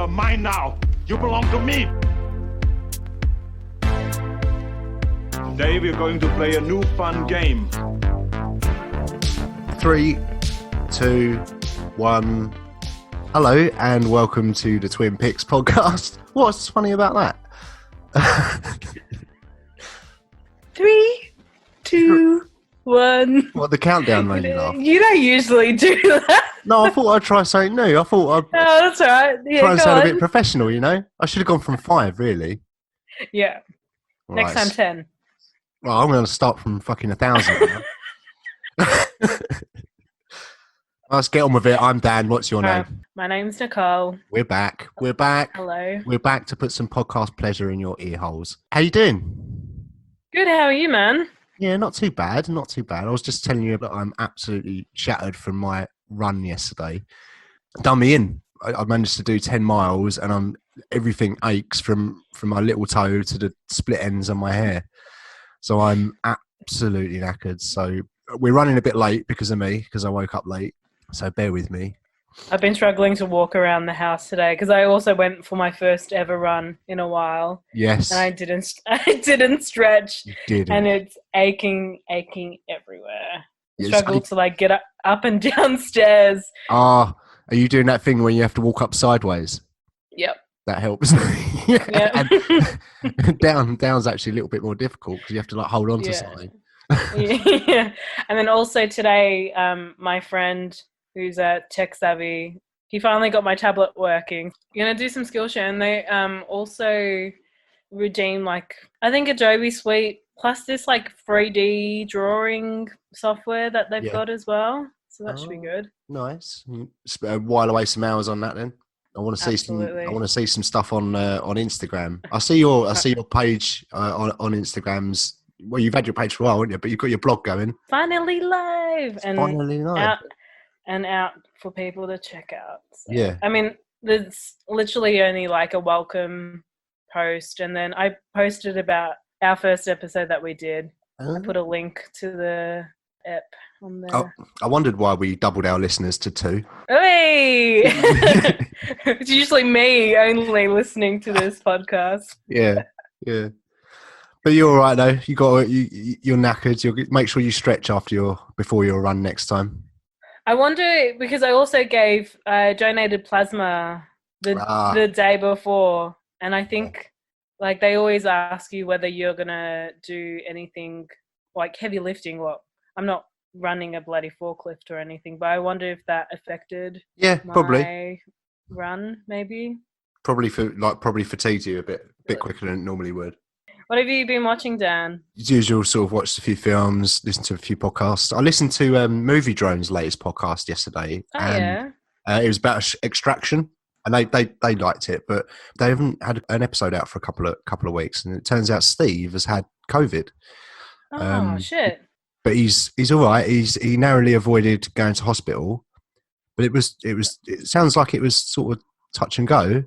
are mine now. You belong to me. Today we're going to play a new fun game. 3, 2, 1. Hello and welcome to the Twin Peaks podcast. What's funny about that? 3, 2, 1. What, the countdown made you laugh? You don't usually do that. No, I thought I'd try something new. I thought I'd Oh, that's all right. Yeah, try and go sound on. a bit professional, you know? I should have gone from 5, really. Yeah. Right. Next time 10. Well, I'm going to start from fucking 1,000 now. Let's get on with it. I'm Dan. What's your name? My name's Nicole. We're back. Hello. We're back to put some podcast pleasure in your ear holes. How you doing? Good, how are you, man? Yeah, not too bad. I was just telling you that I'm absolutely shattered from my run yesterday. Done me in. I managed to do 10 miles and everything aches from my little toe to the split ends on my hair. So I'm absolutely knackered. So we're running a bit late because of me, because I woke up late. So bear with me. I've been struggling to walk around the house today because I also went for my first ever run in a while. Yes. And I didn't stretch. You didn't. And it's aching everywhere. Yes, Struggle to get up and down stairs. Are you doing that thing when you have to walk up sideways? Yep. That helps. Yeah. And down's actually a little bit more difficult because you have to hold on to something. Yeah. And then also today, my friend who's tech savvy, he finally got my tablet working. You're gonna do some Skillshare, and they also redeem I think Adobe Suite plus this 3D drawing software that they've got as well. So that should be good. Nice. While away some hours on that then. I want to see Absolutely. I want to see some stuff on Instagram. I see your page on Instagram's. Well, you've had your page for a while, haven't you? But you've got your blog going. Finally live and Finally live. out for people to check out. So, Yeah. I mean, there's literally only a welcome post, and then I posted about our first episode that we did. I put a link to the app on there. Oh, I wondered why we doubled our listeners to 2. Hey! It's usually me only listening to this podcast. Yeah. But you're all right though. You're knackered. You'll make sure you stretch before your run next time. I wonder, because I also donated plasma the day before, and I think they always ask you whether you're gonna do anything heavy lifting. Well, I'm not running a bloody forklift or anything, but I wonder if that affected probably run, maybe. Probably fatigued you a bit quicker than it normally would. What have you been watching, Dan? As usual, sort of watched a few films, listened to a few podcasts. I listened to Movie Drone's latest podcast yesterday. Oh, and, it was about Extraction, and they liked it, but they haven't had an episode out for a couple of weeks, and it turns out Steve has had COVID. Oh, shit. But he's all right. He narrowly avoided going to hospital, but it sounds like it was sort of touch and go.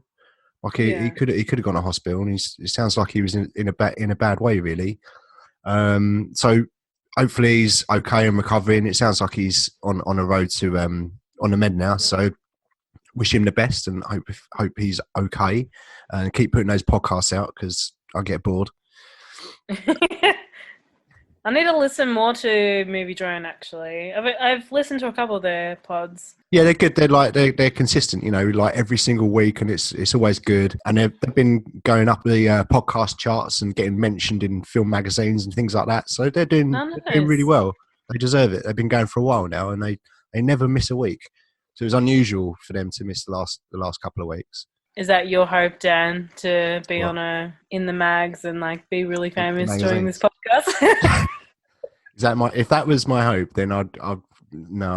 He could have gone to hospital, and it sounds like he was in a bad way, really. So hopefully he's okay and recovering. It sounds like he's on a road to on the med now. So wish him the best, and hope he's okay. And keep putting those podcasts out because I get bored. I need to listen more to Movie Drone. Actually, I've listened to a couple of their pods. Yeah, they're good. They're consistent. Every single week, and it's always good. And they've been going up the podcast charts and getting mentioned in film magazines and things like that. So they're doing really well. They deserve it. They've been going for a while now, and they never miss a week. So it was unusual for them to miss the last couple of weeks. Is that your hope, Dan, to be in the mags and be really famous doing this podcast? Is that if that was my hope, then I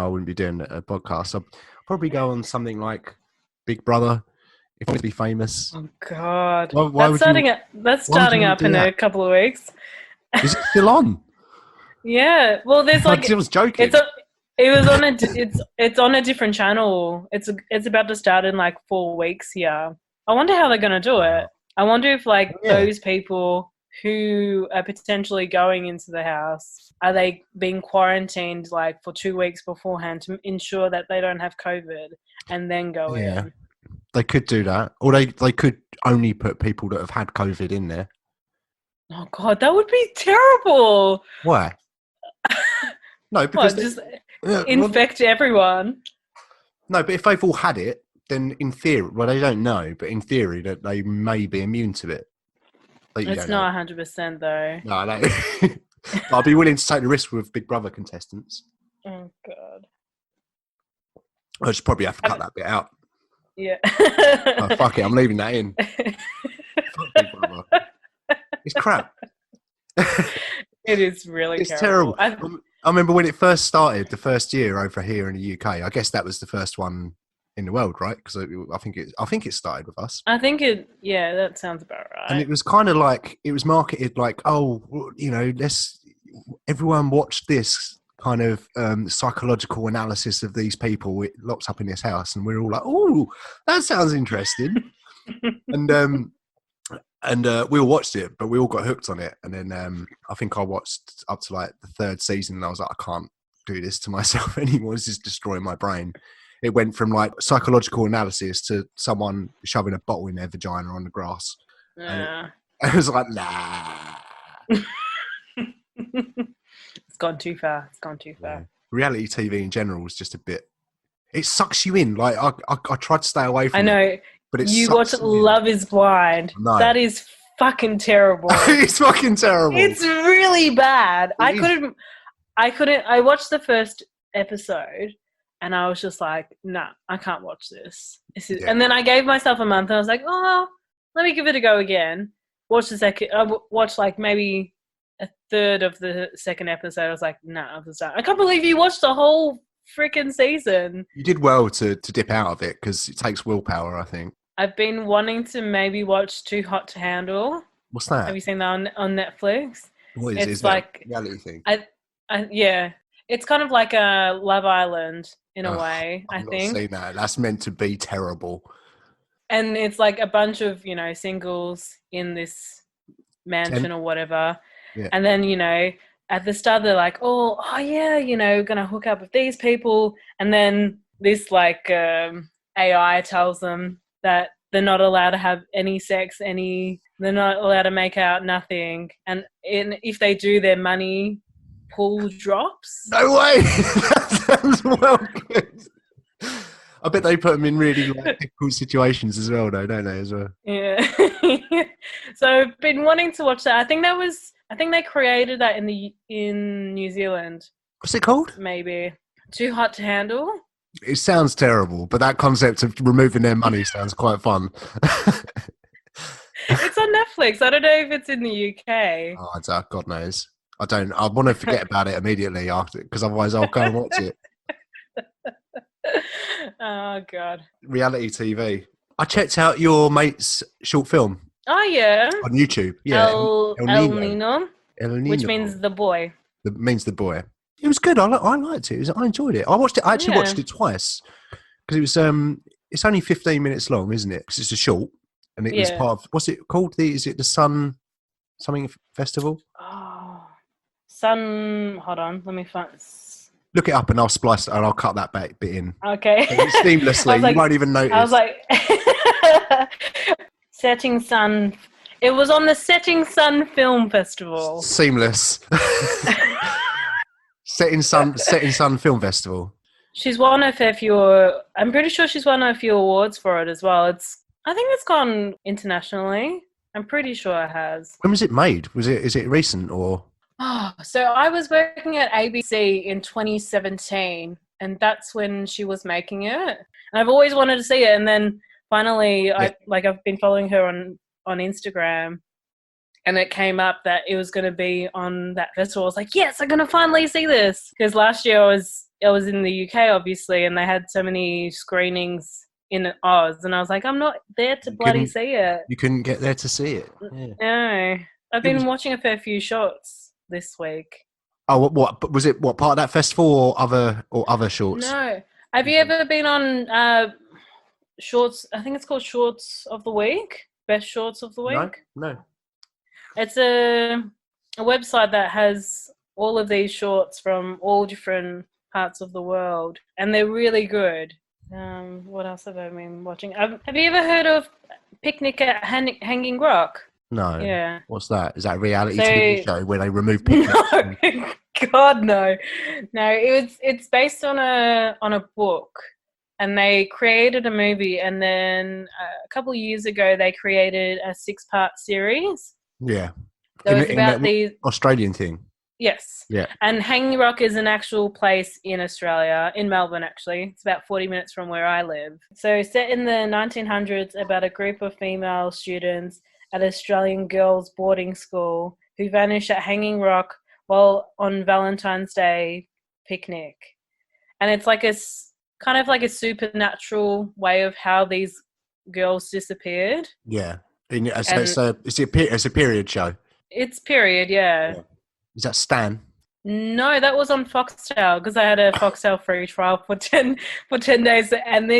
wouldn't be doing a podcast. I'd probably go on something like Big Brother if I wanted to be famous. Oh God, that's starting up in a couple of weeks. Is it still on? Yeah. Well, there's I was joking. It's on a different channel. It's about to start in 4 weeks here. I wonder how they're going to do it. I wonder if those people who are potentially going into the house, are they being quarantined for 2 weeks beforehand to ensure that they don't have COVID and then go in? They could do that, or they could only put people that have had COVID in there. Oh God, that would be terrible. Why? No, because just infect everyone. No, but if they've all had it, then in theory, well, they don't know, but in theory, that they may be immune to it. It's not 100% though. No, I know. I'd be willing to take the risk with Big Brother contestants. Oh God. I just probably have to cut that bit out. Yeah. Oh, fuck it, I'm leaving that in. Fuck Big Brother. It's crap. It is really it's terrible. I remember when it first started, the first year over here in the UK. I guess that was the first one in the world, right? Because I think it started with us. I think it. Yeah, that sounds about right. And it was kind of like it was marketed like, oh, you know, everyone watch this kind of psychological analysis of these people locked up in this house, and we're all like, oh, that sounds interesting. And we all watched it, but we all got hooked on it. And then I think I watched up to like the third season, and I was like, I can't do this to myself anymore. This is destroying my brain. It went from like psychological analysis to someone shoving a bottle in their vagina on the grass. Yeah. I was like, nah. It's gone too far. Yeah. Reality TV in general was just a bit. It sucks you in. Like I tried to stay away from it. I know. But you watch Love is Blind. No. That is fucking terrible. It's fucking terrible. It's really bad. I couldn't. I watched the first episode and I was just like, nah, I can't watch this. And then I gave myself a month and I was like, oh, let me give it a go again. Watch the second. I watched like maybe a third of the second episode. I was like, nah, I was done. I can't believe you watched the whole freaking season. You did well to dip out of it because it takes willpower, I think. I've been wanting to maybe watch Too Hot to Handle. What's that? Have you seen that on Netflix? What is it? Is like a reality thing? Yeah. It's kind of like a Love Island in a way, I think. I've not seen that. That's meant to be terrible. And it's like a bunch of, singles in this mansion or whatever. Yeah. And then, at the start they're like, oh yeah, gonna hook up with these people. And then this like AI tells them that they're not allowed to have any sex, they're not allowed to make out, nothing. And if they do, their money pool drops. No way! That sounds well good. I bet they put them in really difficult situations as well, though, don't they, as well? Yeah. So I've been wanting to watch that. I think they created that in New Zealand. What's it called? Maybe. Too Hot to Handle? It sounds terrible, but that concept of removing their money sounds quite fun. It's on Netflix. I don't know if it's in the UK. Oh, God knows. I don't. I want to forget about it immediately after, because otherwise I'll go and watch it. Oh, God. Reality TV. I checked out your mate's short film. Oh, yeah. On YouTube. Yeah. El Nino. Which means the boy. It means the boy. It was good. I liked it. I enjoyed it. I watched it. I actually watched it twice because it was. It's only 15 minutes long, isn't it? Because it's a short, and it was part of. What's it called? Is it the Sun something festival? Oh, Sun. Hold on. Let me find. Look it up, and I'll splice and I'll cut that bit in. Okay. Seamlessly, you won't even notice. I was like, Setting Sun. It was on the Setting Sun Film Festival. Seamless. Setting Sun Film Festival. She's won a fair few. I'm pretty sure she's won a few awards for it as well. I think it's gone internationally. I'm pretty sure it has. When was it made? Is it recent or? Oh, so I was working at ABC in 2017, and that's when she was making it. And I've always wanted to see it, and then finally, I've been following her on Instagram. And it came up that it was going to be on that festival. I was like, yes, I'm going to finally see this. Because last year I was in the UK, obviously, and they had so many screenings in Oz. And I was like, I'm not there to bloody see it. You couldn't get there to see it? Yeah. No. I've been watching a fair few shorts this week. Oh, what was it? What part of that festival or other shorts? No. Have you ever been on shorts? I think it's called Shorts of the Week. Best Shorts of the Week. No. It's a website that has all of these shorts from all different parts of the world, and they're really good. What else have I been watching? Have you ever heard of Picnic at Hanging Rock? No. Yeah. What's that? Is that a reality So- TV show where they remove picnics? No, God no, no. It's based on a book, and they created a movie, and then a couple of years ago they created a 6-part series. Yeah. So it's about these. Australian thing. Yes. Yeah. And Hanging Rock is an actual place in Australia, in Melbourne actually. It's about 40 minutes from where I live. So set in the 1900s about a group of female students at Australian girls' boarding school who vanish at Hanging Rock while on Valentine's Day picnic. And it's like kind of like a supernatural way of how these girls disappeared. Yeah. So it's a period show. It's period, yeah. Is that Stan? No, that was on Foxtel because I had a Foxtel free trial for 10 days. And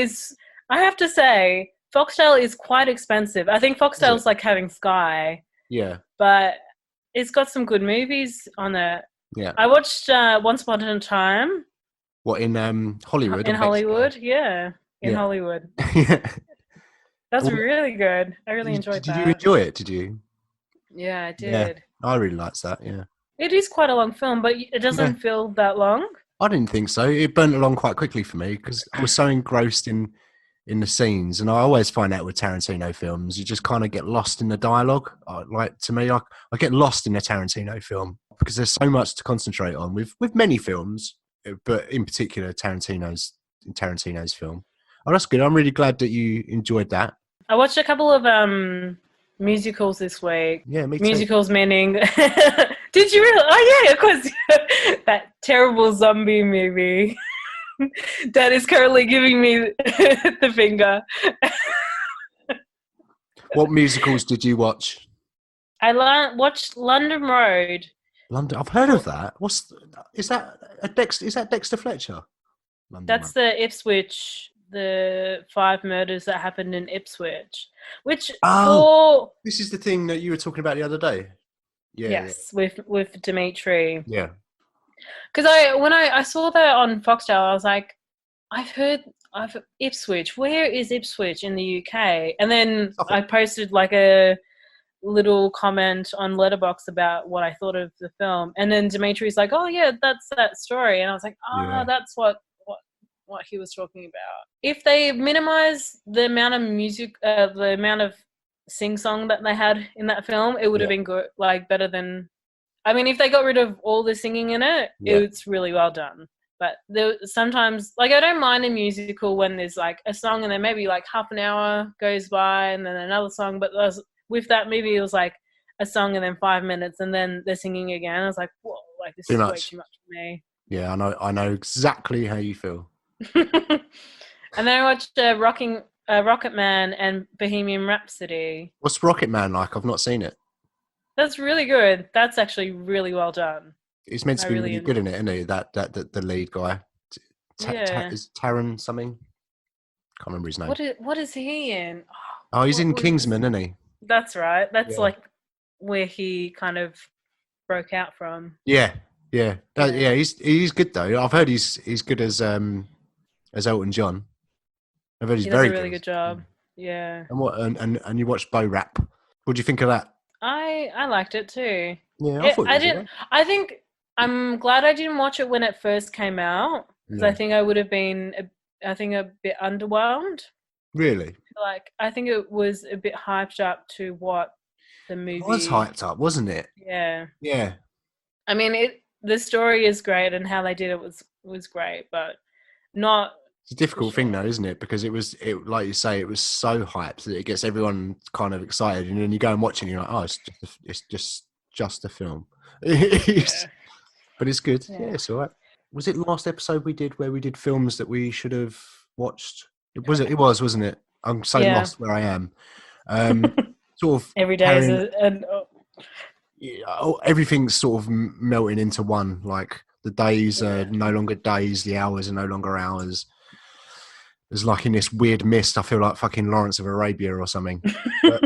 I have to say, Foxtel is quite expensive. I think Foxtel's like having Sky. Yeah. But it's got some good movies on it. Yeah. I watched Once Upon a Time. What, in Hollywood? In Hollywood, yeah. In Hollywood. Yeah. That's really good. I really enjoyed that. Did you enjoy it? Did you? Yeah, I did. Yeah. I really liked that, yeah. It is quite a long film, but it doesn't feel that long. I didn't think so. It burnt along quite quickly for me because I was so engrossed in the scenes. And I always find out with Tarantino films, you just kind of get lost in the dialogue. Like, to me, I get lost in a Tarantino film because there's so much to concentrate on with many films, but in particular Tarantino's film. Oh, that's good. I'm really glad that you enjoyed that. I watched a couple of musicals this week. Yeah, me too. Musicals meaning... Did you really? Oh, yeah, of course. That terrible zombie movie that is currently giving me the finger. What musicals did you watch? I watched London Road. London. I've heard of that. Is that Dexter Fletcher? That's the Ipswich, the 5 murders that happened in Ipswich. Which this is the thing that you were talking about the other day. Yeah. Yes, with Dimitri. Yeah. Because when I saw that on Foxtel, I was like, I've heard of Ipswich. Where is Ipswich in the UK? And then I posted like a little comment on Letterboxd about what I thought of the film. And then Dimitri's like, oh yeah, that's that story. And I was like, that's what he was talking about. If they minimize the amount of music, the amount of sing-song that they had in that film, it would have been good, like better than... I mean, if they got rid of all the singing in it, it's really well done. But sometimes, like, I don't mind a musical when there's like a song and then maybe like half an hour goes by and then another song. But with that movie, it was like a song and then 5 minutes and then they're singing again. I was like, whoa, like this is way too much for me. Yeah, I know exactly how you feel. And then I watched Rocket Man and Bohemian Rhapsody. What's Rocket Man like? I've not seen it. That's really good. That's actually really well done. He's meant to be really good in it, isn't he? That the lead guy. Is Taron something? Can't remember his name. What is he in? Oh, he's in Kingsman, isn't he? That's right. That's like where he kind of broke out from. Yeah. He's good though. I've heard he's good as Elton John. I've heard he's very does a really good job. Yeah. And you watched Bo Rap. What do you think of that? I liked it too. Yeah, I didn't. I think I'm glad I didn't watch it when it first came out because I think I would have been a bit underwhelmed. Really? Like I think it was a bit hyped up to what the movie it was hyped up, wasn't it? Yeah. Yeah. I mean, the story is great and how they did it was great, but not. It's a difficult thing though, isn't it? Because it like you say, it was so hyped that it gets everyone kind of excited, and then you go and watch it and you're like, oh, it's just a film. But it's good. Yeah, it's all right. Was it last episode we did where we did films that we should have watched? It was, wasn't it? I'm so lost where I am. Sort of every day everything's sort of melting into one. Like the days are no longer days, the hours are no longer hours. There's like in this weird mist, I feel like fucking Lawrence of Arabia or something. But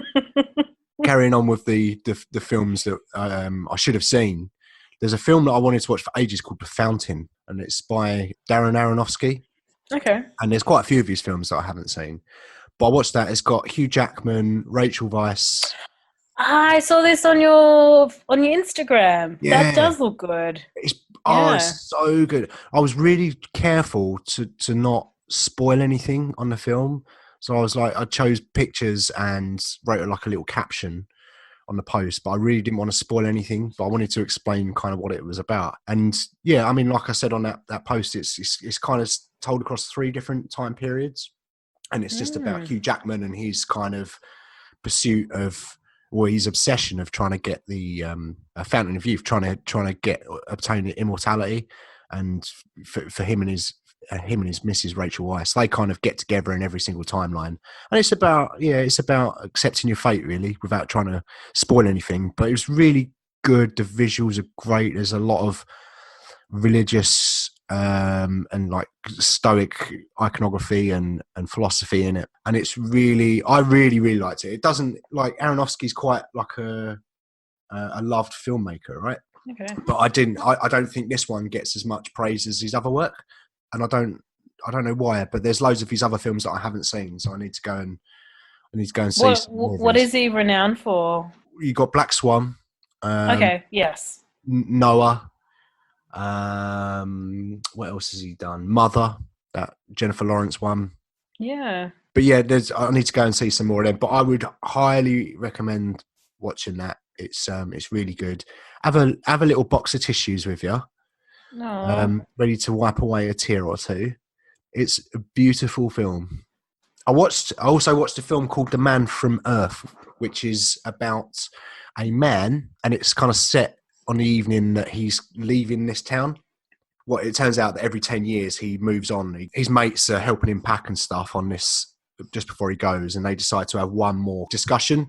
carrying on with the films that I should have seen. There's a film that I wanted to watch for ages called The Fountain, and it's by Darren Aronofsky. Okay. And there's quite a few of his films that I haven't seen. But I watched that. It's got Hugh Jackman, Rachel Weisz. I saw this on your Instagram. Yeah. That does look good. It's so good. I was really careful to not spoil anything on the film. So I was like, I chose pictures and wrote like a little caption on the post, but I really didn't want to spoil anything, but I wanted to explain kind of what it was about. And yeah, I mean, like I said on that post, it's kind of told across 3 different time periods. And it's just about Hugh Jackman and his kind of pursuit of, or his obsession of trying to get the fountain of youth, trying to obtain immortality. And for him and his Mrs. Rachel Weisz, they kind of get together in every single timeline. And it's about accepting your fate, really, without trying to spoil anything. But it was really good. The visuals are great. There's a lot of religious and like stoic iconography and philosophy in it. And it's really, I really, really liked it. It doesn't, like, Aronofsky's quite like a loved filmmaker, right? Okay. But I don't think this one gets as much praise as his other work. And I don't know why, but there's loads of his other films that I haven't seen, so I need to go and see. What is he renowned for? You got Black Swan. Okay. Yes. Noah. What else has he done? Mother, that Jennifer Lawrence one. Yeah. But yeah, I need to go and see some more of them. But I would highly recommend watching that. It's really good. Have a little box of tissues with you. Ready to wipe away a tear or two. It's a beautiful film. I also watched a film called The Man from Earth, which is about a man, and it's kind of set on the evening that he's leaving this town. Well, it turns out that every 10 years he moves on. His mates are helping him pack and stuff on this just before he goes, and they decide to have one more discussion.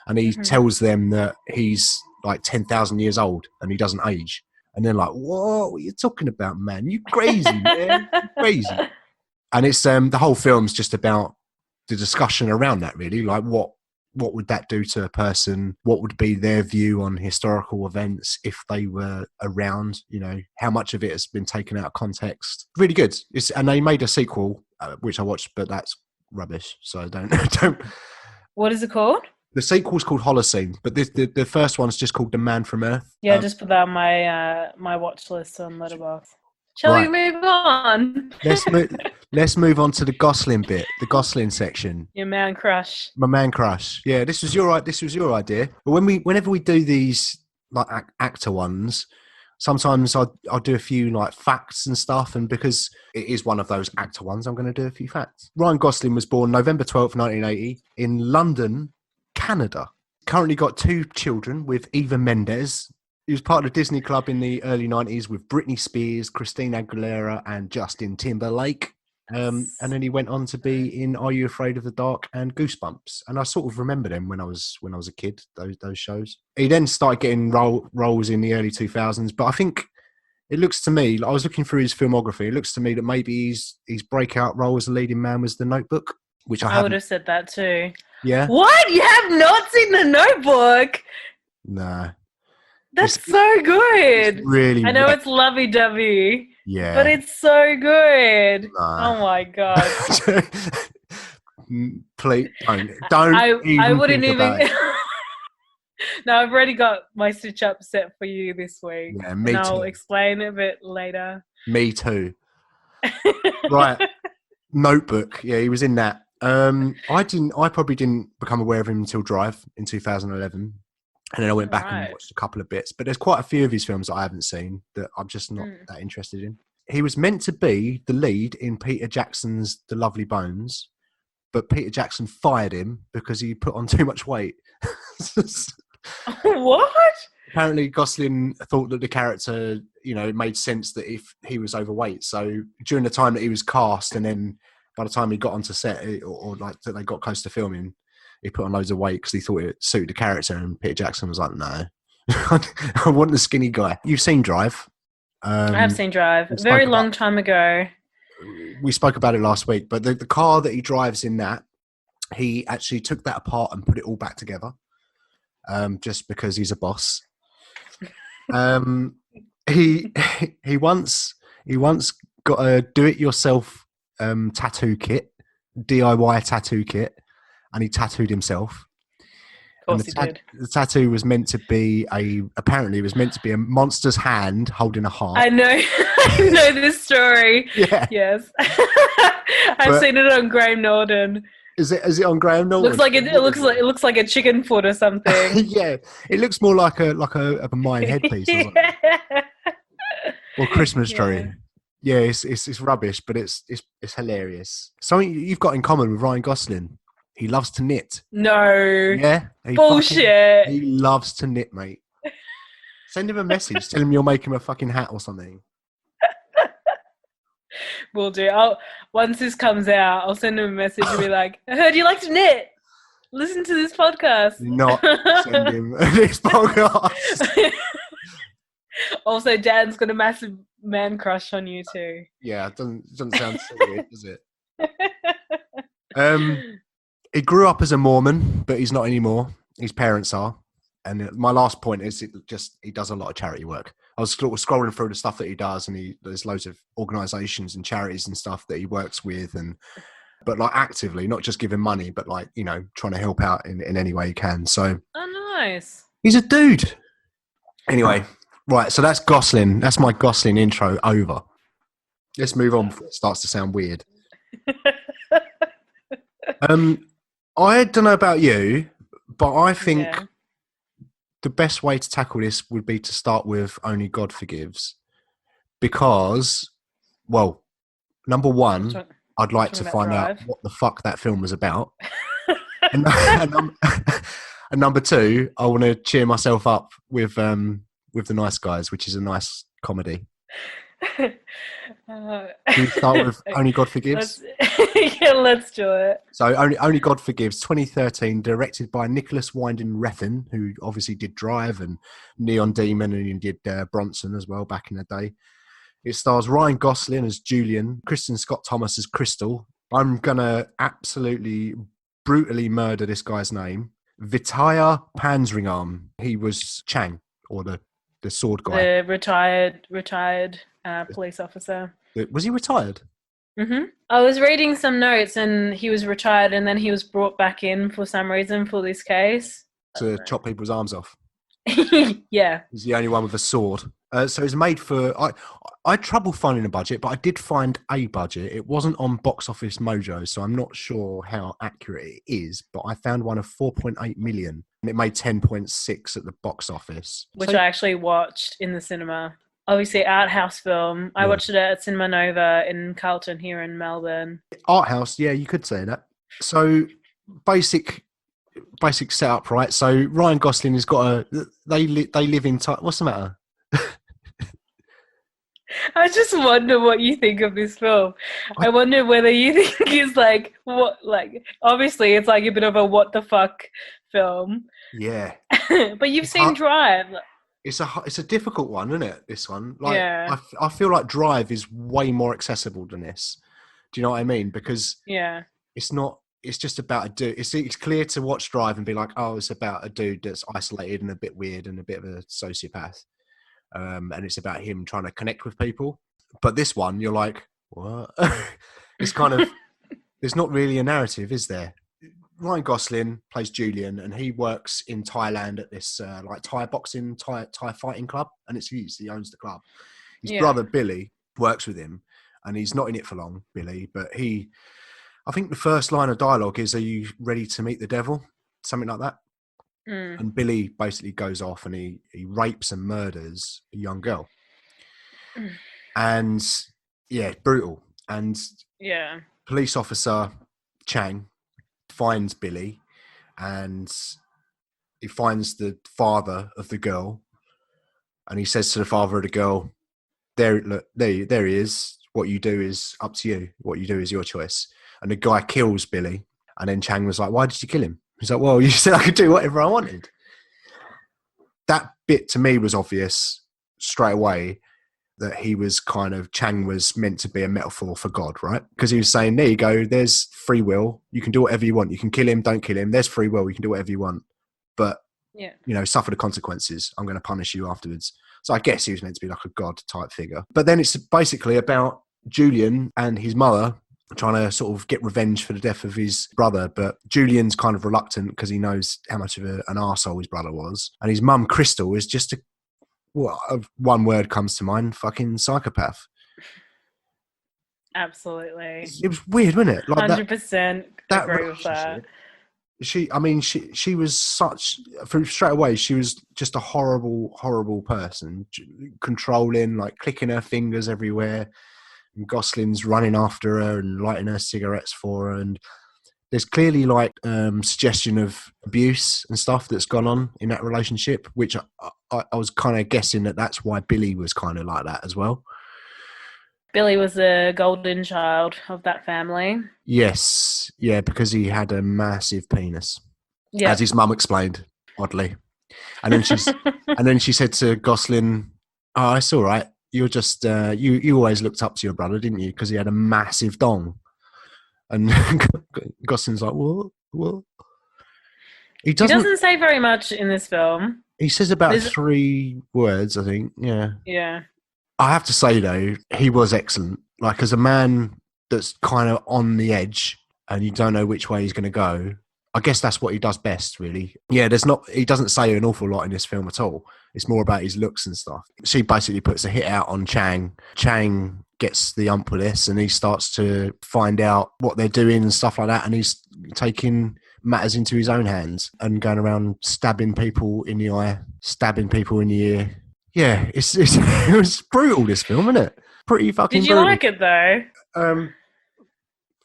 And he tells them that he's like 10,000 years old and he doesn't age. And they're like, "What are you talking about, man? You crazy, man. You're crazy." And it's the whole film's just about the discussion around that, really. Like, what would that do to a person? What would be their view on historical events if they were around? You know, how much of it has been taken out of context? Really good. And they made a sequel, which I watched, but that's rubbish. So don't. What is it called? The sequel's called Holocene, but the first one's just called The Man from Earth. Yeah, just put that on my watch list on Letterboxd. Shall we move on? Let's move on to the Gosling bit, the Gosling section. Your man crush. My man crush. Yeah, this was your idea. But whenever we do these like actor ones, sometimes I'll do a few like facts and stuff, and because it is one of those actor ones, I'm going to do a few facts. Ryan Gosling was born November 12th, 1980 in London, Canada. Currently got 2 children with Eva Mendes. He was part of the Disney Club in the early 90s with Britney Spears, Christina Aguilera and Justin Timberlake. And then he went on to be in Are You Afraid of the Dark and Goosebumps. And I sort of remember them when I was a kid, those shows. He then started getting roles in the early 2000s. But I think it looks to me, I was looking through his filmography, it looks to me that maybe his breakout role as a leading man was The Notebook, which I would have said that too. Yeah. What? You have not seen The Notebook? Nah. That's so good. It's really. I know it's lovey-dovey. Yeah. But it's so good. Nah. Oh my god. Please don't. I wouldn't think even. about it. No, I've already got my stitch up set for you this week. Yeah, me and too. I'll explain a bit later. Me too. Right. Notebook. Yeah, he was in that. I probably didn't become aware of him until Drive in 2011. And then I went back and watched a couple of bits. But there's quite a few of his films that I haven't seen that I'm just not that interested in. He was meant to be the lead in Peter Jackson's The Lovely Bones, but Peter Jackson fired him because he put on too much weight. What? Apparently Gosling thought that the character, made sense that if he was overweight. So during the time that he was cast, and then by the time he got onto set or like that they got close to filming, he put on loads of weight because he thought it suited the character. And Peter Jackson was like, no, I want the skinny guy. You've seen Drive. I have seen Drive. A very long time ago. We spoke about it last week, but the car that he drives in that, he actually took that apart and put it all back together just because he's a boss. He once got a do-it-yourself tattoo kit, DIY tattoo kit, and he tattooed himself. Of course he did. The tattoo was meant to be apparently it was meant to be a monster's hand holding a heart. I know. I know this story. Yeah. Yes. I've seen it on Graham Norton. Is it on Graham Norton? It looks like a chicken foot or something. Yeah. It looks more like a Mayan headpiece or something. Or Christmas tree. Yeah, it's rubbish, but it's hilarious. Something you've got in common with Ryan Gosling. He loves to knit. No. Yeah. Bullshit. He loves to knit, mate. Send him a message. Tell him you'll make him a fucking hat or something. Will do. Once this comes out, I'll send him a message and be like, I heard you like to knit. Listen to this podcast. Not send him this podcast. Also, Dan's got a massive man crush on you too. Yeah, it doesn't sound so weird, does it? He grew up as a Mormon, but he's not anymore. His parents are. And my last point is he does a lot of charity work. I was scrolling through the stuff that he does, and there's loads of organisations and charities and stuff that he works with, but like actively, not just giving money, but like, you know, trying to help out in any way he can. So nice. He's a dude. Anyway, right. So that's Gosling. That's my Gosling intro over. Let's move on before it starts to sound weird. I don't know about you, but I think the best way to tackle this would be to start with Only God Forgives. Because, well, number one, I'd like to find out what the fuck that film was about. and number two, I want to cheer myself up with The Nice Guys, which is a nice comedy. Can we start with Only God Forgives? Let's do it. So Only God Forgives, 2013, directed by Nicholas Winding Refn, who obviously did Drive and Neon Demon, and he did Bronson as well back in the day. It stars Ryan Gosling as Julian, Kristen Scott Thomas as Crystal. I'm going to absolutely brutally murder this guy's name. Vitaya Panzringarm. He was Chang, or the sword guy. The retired police officer. Was he retired? Mm-hmm. I was reading some notes, and he was retired, and then he was brought back in for some reason for this case. To chop people's arms off. Yeah. He's the only one with a sword. So it's made for... I had trouble finding a budget, but I did find a budget. It wasn't on Box Office Mojo, so I'm not sure how accurate it is, but I found one of 4.8 million, and it made 10.6 at the box office. Which I actually watched in the cinema. Obviously, art house film. I watched it at Cinema Nova in Carlton here in Melbourne. Art house, yeah, you could say that. So basic setup, right? So Ryan Gosling has got they live in... What's the matter? I just wonder what you think of this film. I wonder whether you think it's obviously it's like a bit of a what the fuck film. Yeah. But you've seen Drive. It's a difficult one, isn't it? This one. I feel like Drive is way more accessible than this. Do you know what I mean? Because it's just about a dude. It's clear to watch Drive and be like, oh, it's about a dude that's isolated and a bit weird and a bit of a sociopath. And it's about him trying to connect with people. But this one, you're like, what? It's kind of, there's not really a narrative, is there? Ryan Gosling plays Julian, and he works in Thailand at this Thai boxing, Thai fighting club, and he owns the club. His brother Billy works with him, and he's not in it for long, Billy, but I think the first line of dialogue is, "Are you ready to meet the devil?" Something like that. Mm. And Billy basically goes off and he rapes and murders a young girl. Mm. And brutal. And police officer Chang finds Billy, and he finds the father of the girl, and he says to the father of the girl, there he is. What you do is up to you. What you do is your choice. And the guy kills Billy, and then Chang was like, why did you kill him? He's like, well, you said I could do whatever I wanted. That bit to me was obvious straight away, that Chang was meant to be a metaphor for God, right? Because he was saying, there you go, there's free will. You can do whatever you want. You can kill him, don't kill him. There's free will. You can do whatever you want. But, suffer the consequences. I'm going to punish you afterwards. So I guess he was meant to be like a God type figure. But then it's basically about Julian and his mother trying to sort of get revenge for the death of his brother. But Julian's kind of reluctant because he knows how much of an arsehole his brother was. And his mum, Crystal, is just one word comes to mind, fucking psychopath. Absolutely. It was weird, wasn't it? Like 100% agree with that. She was such, from straight away, she was just a horrible person, controlling, like clicking her fingers everywhere. And Gosling's running after her and lighting her cigarettes for her. And there's clearly like suggestion of abuse and stuff that's gone on in that relationship, which I was kind of guessing that's why Billy was kind of like that as well. Billy was the golden child of that family. Yes. Yeah, because he had a massive penis. Yeah. As his mum explained, oddly. And then she said to Gosling, "Oh, it's all right. You're just you always looked up to your brother, didn't you? Because he had a massive dong." And Gosling's like, "What?" He doesn't say very much in this film. He says about 3 words, I think. Yeah. Yeah. I have to say though, he was excellent. Like, as a man that's kind of on the edge and you don't know which way he's going to go, I guess that's what he does best, really. Yeah, he doesn't say an awful lot in this film at all. It's more about his looks and stuff. She basically puts a hit out on Chang. Chang gets the ump with this and he starts to find out what they're doing and stuff like that. And he's taking matters into his own hands and going around stabbing people in the eye, stabbing people in the ear. Yeah, it was brutal, this film, isn't it? Pretty fucking brutal. Did you like it though?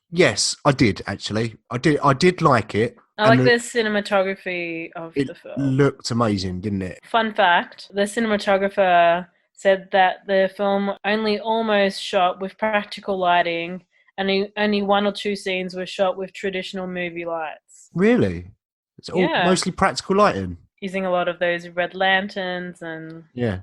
Yes, I did actually. I did like it. I like the cinematography of the film. It looked amazing, didn't it? Fun fact, the cinematographer said that the film only almost shot with practical lighting and only 1 or 2 scenes were shot with traditional movie lights. Really? It's all mostly practical lighting? Using a lot of those red lanterns and... Yeah.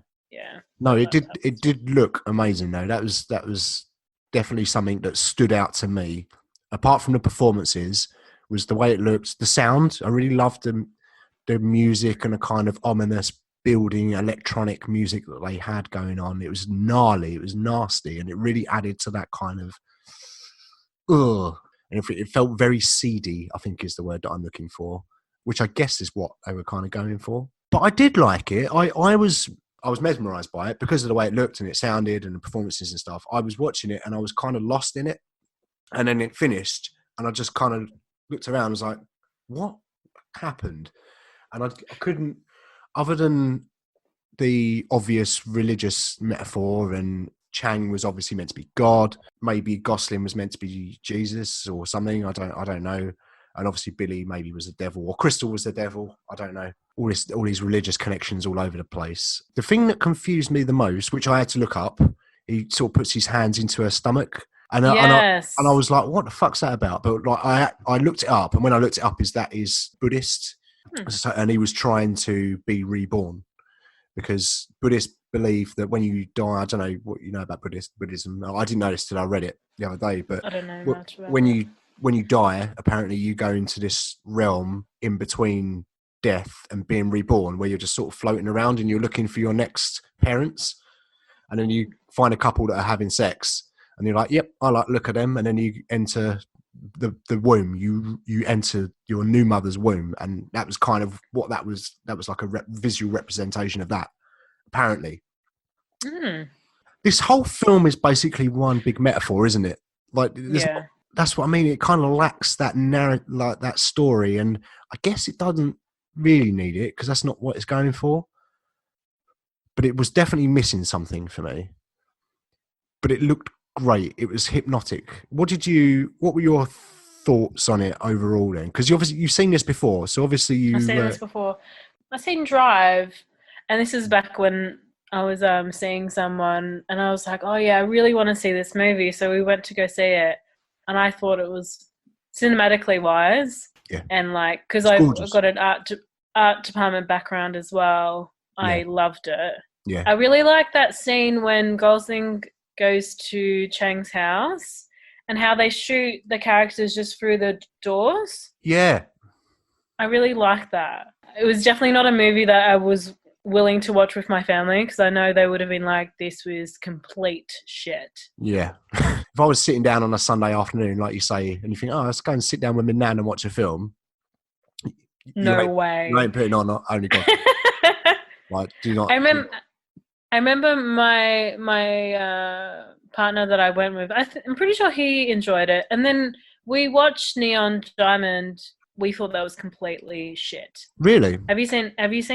No, it did look amazing though. That was definitely something that stood out to me. Apart from the performances, was the way it looked, the sound. I really loved the music and a kind of ominous building electronic music that they had going on. It was gnarly, it was nasty, and it really added to that kind of and it felt very seedy, I think is the word that I'm looking for, which I guess is what they were kind of going for. But I did like it. I was mesmerised by it because of the way it looked and it sounded and the performances and stuff. I was watching it and I was kind of lost in it. And then it finished and I just kind of looked around and was like, what happened? And I couldn't, other than the obvious religious metaphor, and Chang was obviously meant to be God, maybe Gosling was meant to be Jesus or something, I don't know. And obviously Billy maybe was the devil, or Crystal was the devil, I don't know. All these religious connections all over the place. The thing that confused me the most, which I had to look up, he sort of puts his hands into her stomach. And I was like, what the fuck's that about? But like, I looked it up, and when I looked it up, that is Buddhist. So, and he was trying to be reborn because Buddhists believe that when you die, I don't know what you know about Buddhism. I didn't know this till I read it the other day, but I don't know much about when you die, apparently you go into this realm in between death and being reborn, where you're just sort of floating around and you're looking for your next parents, and then you find a couple that are having sex, and you're like, "Yep, I like look at them," and then you enter the womb. You enter your new mother's womb, and that was kind of what that was. That was like a visual representation of that. Apparently, this whole film is basically one big metaphor, isn't it? Like, that's what I mean. It kind of lacks that like that story, and I guess it doesn't really need it because that's not what it's going for. But it was definitely missing something for me. But it looked great. It was hypnotic. What were your thoughts on it overall then? Because you've seen this before, so obviously I've seen this before. I've seen Drive, and this is back when I was seeing someone, and I was like, oh yeah, I really want to see this movie. So we went to go see it, and I thought it was cinematically wise, and like because I've got an art department background as well. I loved it. Yeah, I really like that scene when Gosling goes to Chang's house and how they shoot the characters just through the doors. Yeah. I really like that. It was definitely not a movie that I was willing to watch with my family because I know they would have been like, this was complete shit. Yeah. If I was sitting down on a Sunday afternoon, like you say, and you think, oh, let's go and sit down with my nan and watch a film. No way. You ain't putting on Only God. Like, do not. I remember my partner that I went with. I'm pretty sure he enjoyed it. And then we watched Neon Diamond. We thought that was completely shit. Really? Have you seen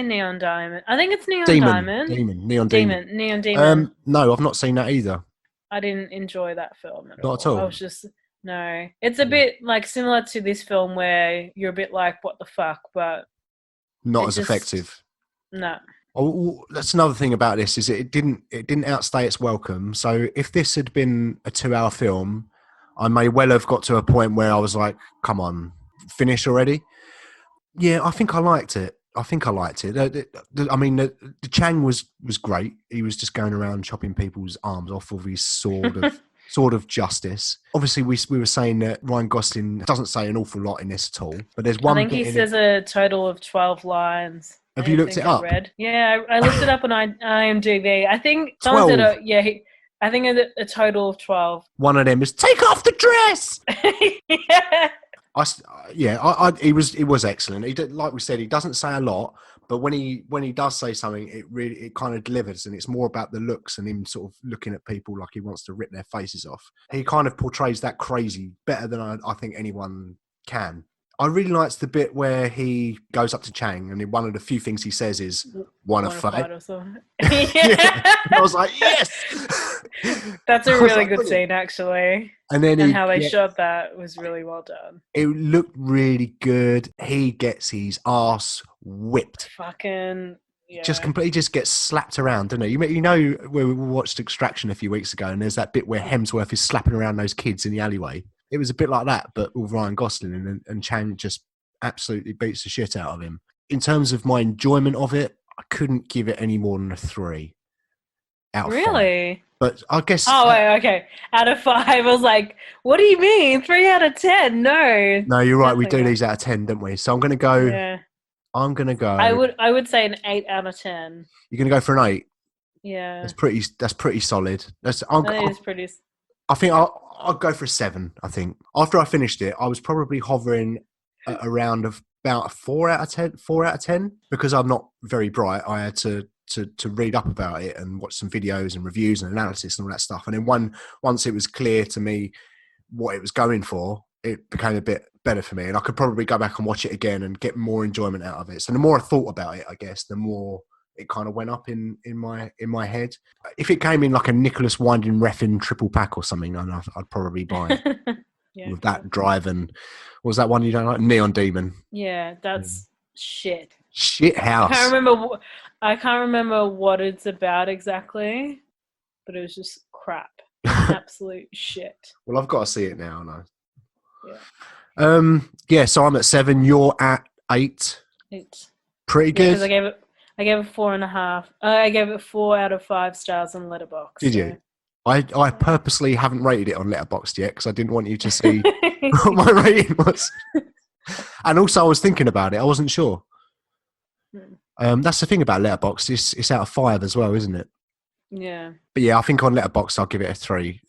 Neon Diamond? I think it's Neon Diamond. Neon Demon. Neon Demon. No, I've not seen that either. I didn't enjoy that film at all. Not at all. I was just no. It's a bit like similar to this film where you're a bit like, what the fuck, but not as effective. No. Oh, that's another thing about this is it didn't outstay its welcome. So if this had been a 2-hour film, I may well have got to a point where I was like, come on, finish already. Yeah, I think I liked it. I mean, the Chang was great. He was just going around chopping people's arms off with his sword of justice. Obviously, we were saying that Ryan Gosling doesn't say an awful lot in this at all. But there's one. I think he says a total of 12 lines. Have you looked it up? Yeah, I looked it up on IMDb. I think someone said I think a total of 12. One of them is take off the dress. Yeah. He was excellent. He did, like we said, he doesn't say a lot, but when he does say something, it kind of delivers, and it's more about the looks and him sort of looking at people like he wants to rip their faces off. He kind of portrays that crazy better than I think anyone can. I really liked the bit where he goes up to Chang, and one of the few things he says is, "Wanna fight?" Yeah. I was like, yes! That's a really good scene, actually. And how they shot that was really well done. It looked really good. He gets his ass whipped. Fucking... Yeah. Just completely gets slapped around, doesn't he? You know, we watched Extraction a few weeks ago, and there's that bit where Hemsworth is slapping around those kids in the alleyway. It was a bit like that, but with Ryan Gosling, and Chang just absolutely beats the shit out of him. In terms of my enjoyment of it, I couldn't give it any more than a 3 out of 5. Really? But I guess... Oh, wait, okay. Out of 5, I was like, what do you mean? 3 out of 10? No. No, you're right. We do these out of 10, don't we? So I'm going to go... Yeah. I'm going to go... I would say an 8 out of 10. You're going to go for an 8? Yeah. That's pretty solid. I think I'll go for a 7, I think. After I finished it, I was probably hovering around about a 4 out of 10. Because I'm not very bright, I had to read up about it and watch some videos and reviews and analysis and all that stuff. And then once it was clear to me what it was going for, it became a bit better for me. And I could probably go back and watch it again and get more enjoyment out of it. So the more I thought about it, I guess, the more it kind of went up in my head. If it came in like a Nicholas Winding Refn triple pack or something, I'd probably buy it. Yeah, with that drive and what was that one you don't like? Neon Demon. Yeah, that's shit. Shit house. I can't remember what it's about exactly, but it was just crap. Absolute shit. Well, I've got to see it now, I know. Yeah. So I'm at 7. You're at 8. 8. Pretty good. Because I gave it 4.5. I gave it 4 out of 5 stars on Letterboxd. Did you? I purposely haven't rated it on Letterboxd yet because I didn't want you to see what my rating was. And also, I was thinking about it. I wasn't sure. That's the thing about Letterboxd. It's out of 5 as well, isn't it? Yeah. But yeah, I think on Letterboxd I'll give it a 3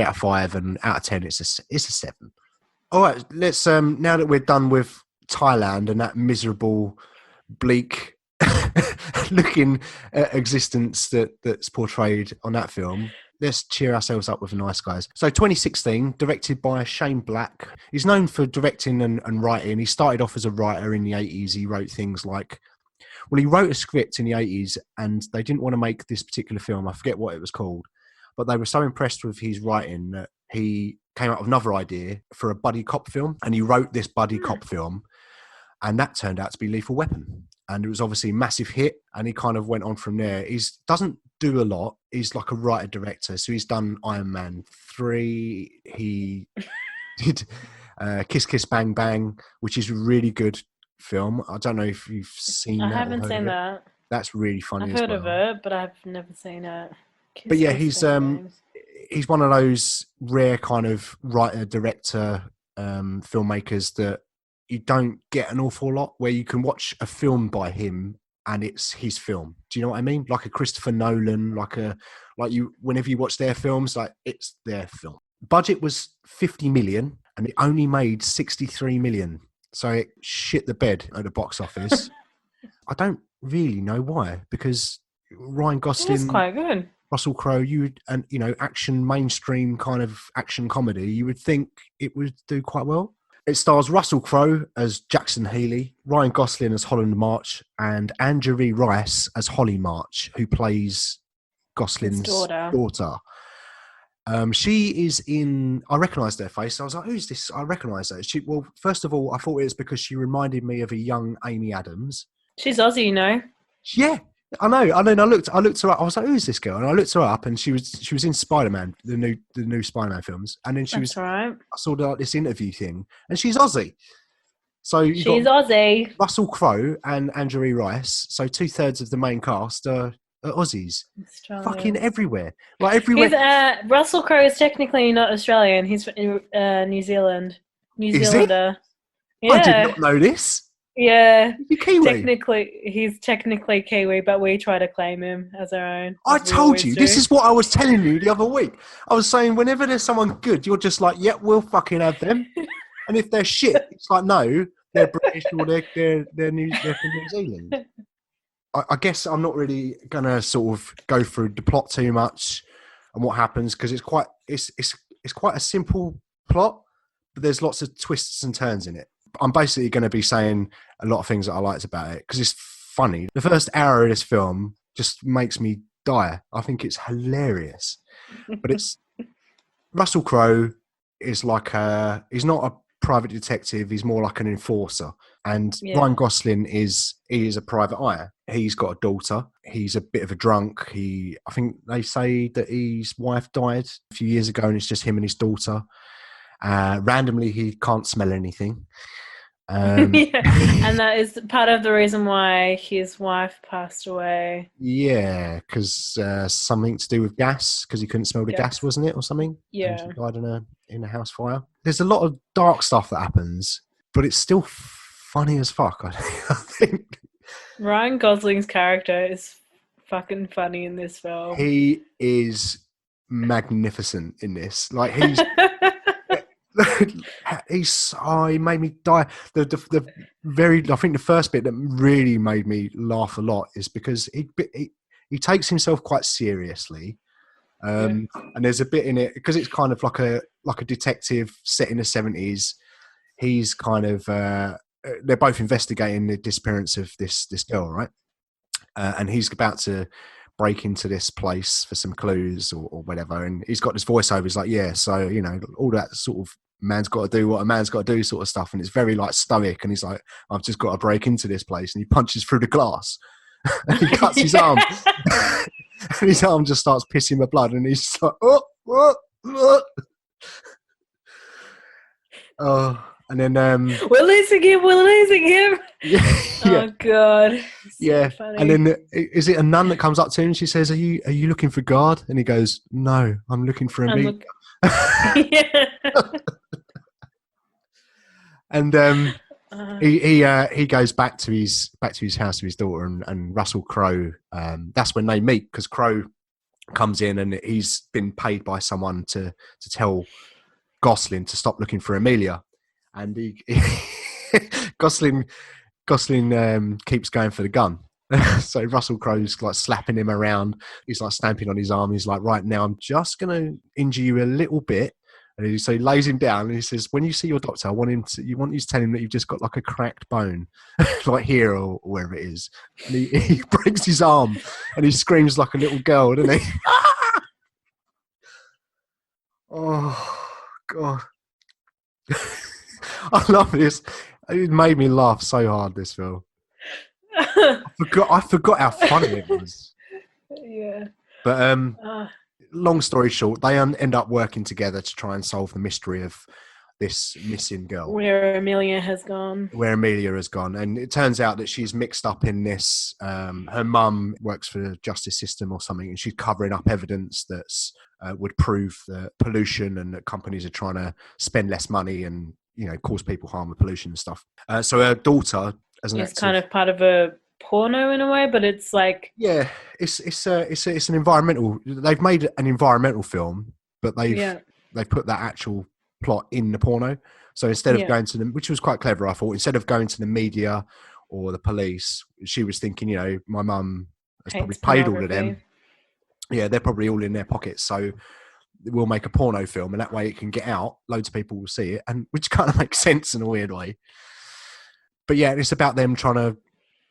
out of 5, and out of 10 it's a 7. All right, let's now that we're done with Thailand and that miserable, bleak looking existence that's portrayed on that film, let's cheer ourselves up with Nice Guys. So 2016, directed by Shane Black. He's known for directing and writing. He started off as a writer in the 80s. He wrote things like, well, he wrote a script in the 80s and they didn't want to make this particular film. I forget what it was called, but they were so impressed with his writing that he came up with another idea for a buddy cop film, and he wrote this buddy cop film, and that turned out to be Lethal Weapon. And it was obviously a massive hit, and he kind of went on from there. He doesn't do a lot. He's like a writer-director, so he's done Iron Man 3. He did Kiss Kiss Bang Bang, which is a really good film. I don't know if you've seen that. I haven't seen that. That's really funny. I've heard of it, but I've never seen it. But yeah, he's one of those rare kind of writer-director filmmakers that you don't get an awful lot, where you can watch a film by him and it's his film. Do you know what I mean? Like a Christopher Nolan, whenever you watch their films, like it's their film. Budget was 50 million and it only made 63 million. So it shit the bed at the box office. I don't really know why, because Ryan Gosling, It's quite good. Russell Crowe, action, mainstream kind of action comedy, you would think it would do quite well. It stars Russell Crowe as Jackson Healy, Ryan Gosling as Holland March, and Anjali Rice as Holly March, who plays Gosling's daughter. She is in. I recognised her face. I was like, "Who's this?" I recognise her. Well, first of all, I thought it was because she reminded me of a young Amy Adams. She's Aussie, you know. Yeah, I know. And then I looked her up. I was like, "Who's this girl?" And I looked her up, and she was in Spider-Man, the new Spider-Man films. And then I saw this interview thing, and she's Aussie. So she's Aussie. Russell Crowe and Anjali Rice. So 2/3 of the main cast are Aussies. Fucking everywhere. Like everywhere. Russell Crowe is technically not Australian. He's New Zealand. New Zealander. Yeah. I did not know this. Yeah. He's Kiwi. He's technically Kiwi, but we try to claim him as our own. I told you. This is what I was telling you the other week. I was saying whenever there's someone good, you're just like, yeah, we'll fucking have them. And if they're shit, it's like, no, they're British or they're from New Zealand. I guess I'm not really gonna sort of go through the plot too much and what happens, because it's quite a simple plot, but there's lots of twists and turns in it. I'm basically going to be saying a lot of things that I liked about it because it's funny. The first hour of this film just makes me die. I think it's hilarious, but it's Russell Crowe is he's not a private detective. He's more like an enforcer. And Ryan Gosling is a private eye. He's got a daughter. He's a bit of a drunk. I think they say that his wife died a few years ago and it's just him and his daughter. Randomly, he can't smell anything. And that is part of the reason why his wife passed away. Yeah, because something to do with gas, because he couldn't smell the gas, wasn't it, or something? Yeah. And she died in a house fire. There's a lot of dark stuff that happens, but it's still funny as fuck, I think. Ryan Gosling's character is fucking funny in this film. He is magnificent in this. Like, he made me die. I think the first bit that really made me laugh a lot is because he takes himself quite seriously, and there's a bit in it because it's kind of like a detective set in the 70s. He's kind of they're both investigating the disappearance of this girl, right? And he's about to break into this place for some clues or whatever, and he's got this voiceover. He's like, yeah, so all that sort of man's got to do what a man's got to do sort of stuff, and it's very like stoic, and he's like, I've just got to break into this place, and he punches through the glass and he cuts his arm and his arm just starts pissing the blood, and he's just like, oh. And then we're losing him. Yeah. Oh god. Yeah. Funny. And then is it a nun that comes up to him and she says, are you looking for God? And he goes, no, I'm looking for a meat. Yeah. And he goes back to his house with his daughter, and Russell Crowe. That's when they meet, because Crowe comes in and he's been paid by someone to tell Gosling to stop looking for Amelia. And Gosling keeps going for the gun. So Russell Crowe's like slapping him around. He's like stamping on his arm. He's like, right now, I'm just going to injure you a little bit. And so he lays him down and he says, when you see your doctor, you want you to tell him that you've just got like a cracked bone, like here or wherever it is. And he breaks his arm and he screams like a little girl, doesn't he? Oh, God. I love this. It made me laugh so hard, this film. I forgot how funny it was. Yeah. But long story short, they end up working together to try and solve the mystery of this missing girl. Where Amelia has gone. And it turns out that she's mixed up in this. Her mum works for the justice system or something, and she's covering up evidence that's would prove that pollution and that companies are trying to spend less money and cause people harm with pollution and stuff. So her daughter, as an actor, kind of part of a porno in a way, but it's like Yeah, it's an environmental. They've made an environmental film, but they put that actual plot in the porno. So instead of going to them, which was quite clever, I thought, instead of going to the media or the police, she was thinking, my mum has probably paid all of them. Yeah, they're probably all in their pockets. So we'll make a porno film, and that way it can get out. Loads of people will see it, and which kind of makes sense in a weird way. But yeah, it's about them trying to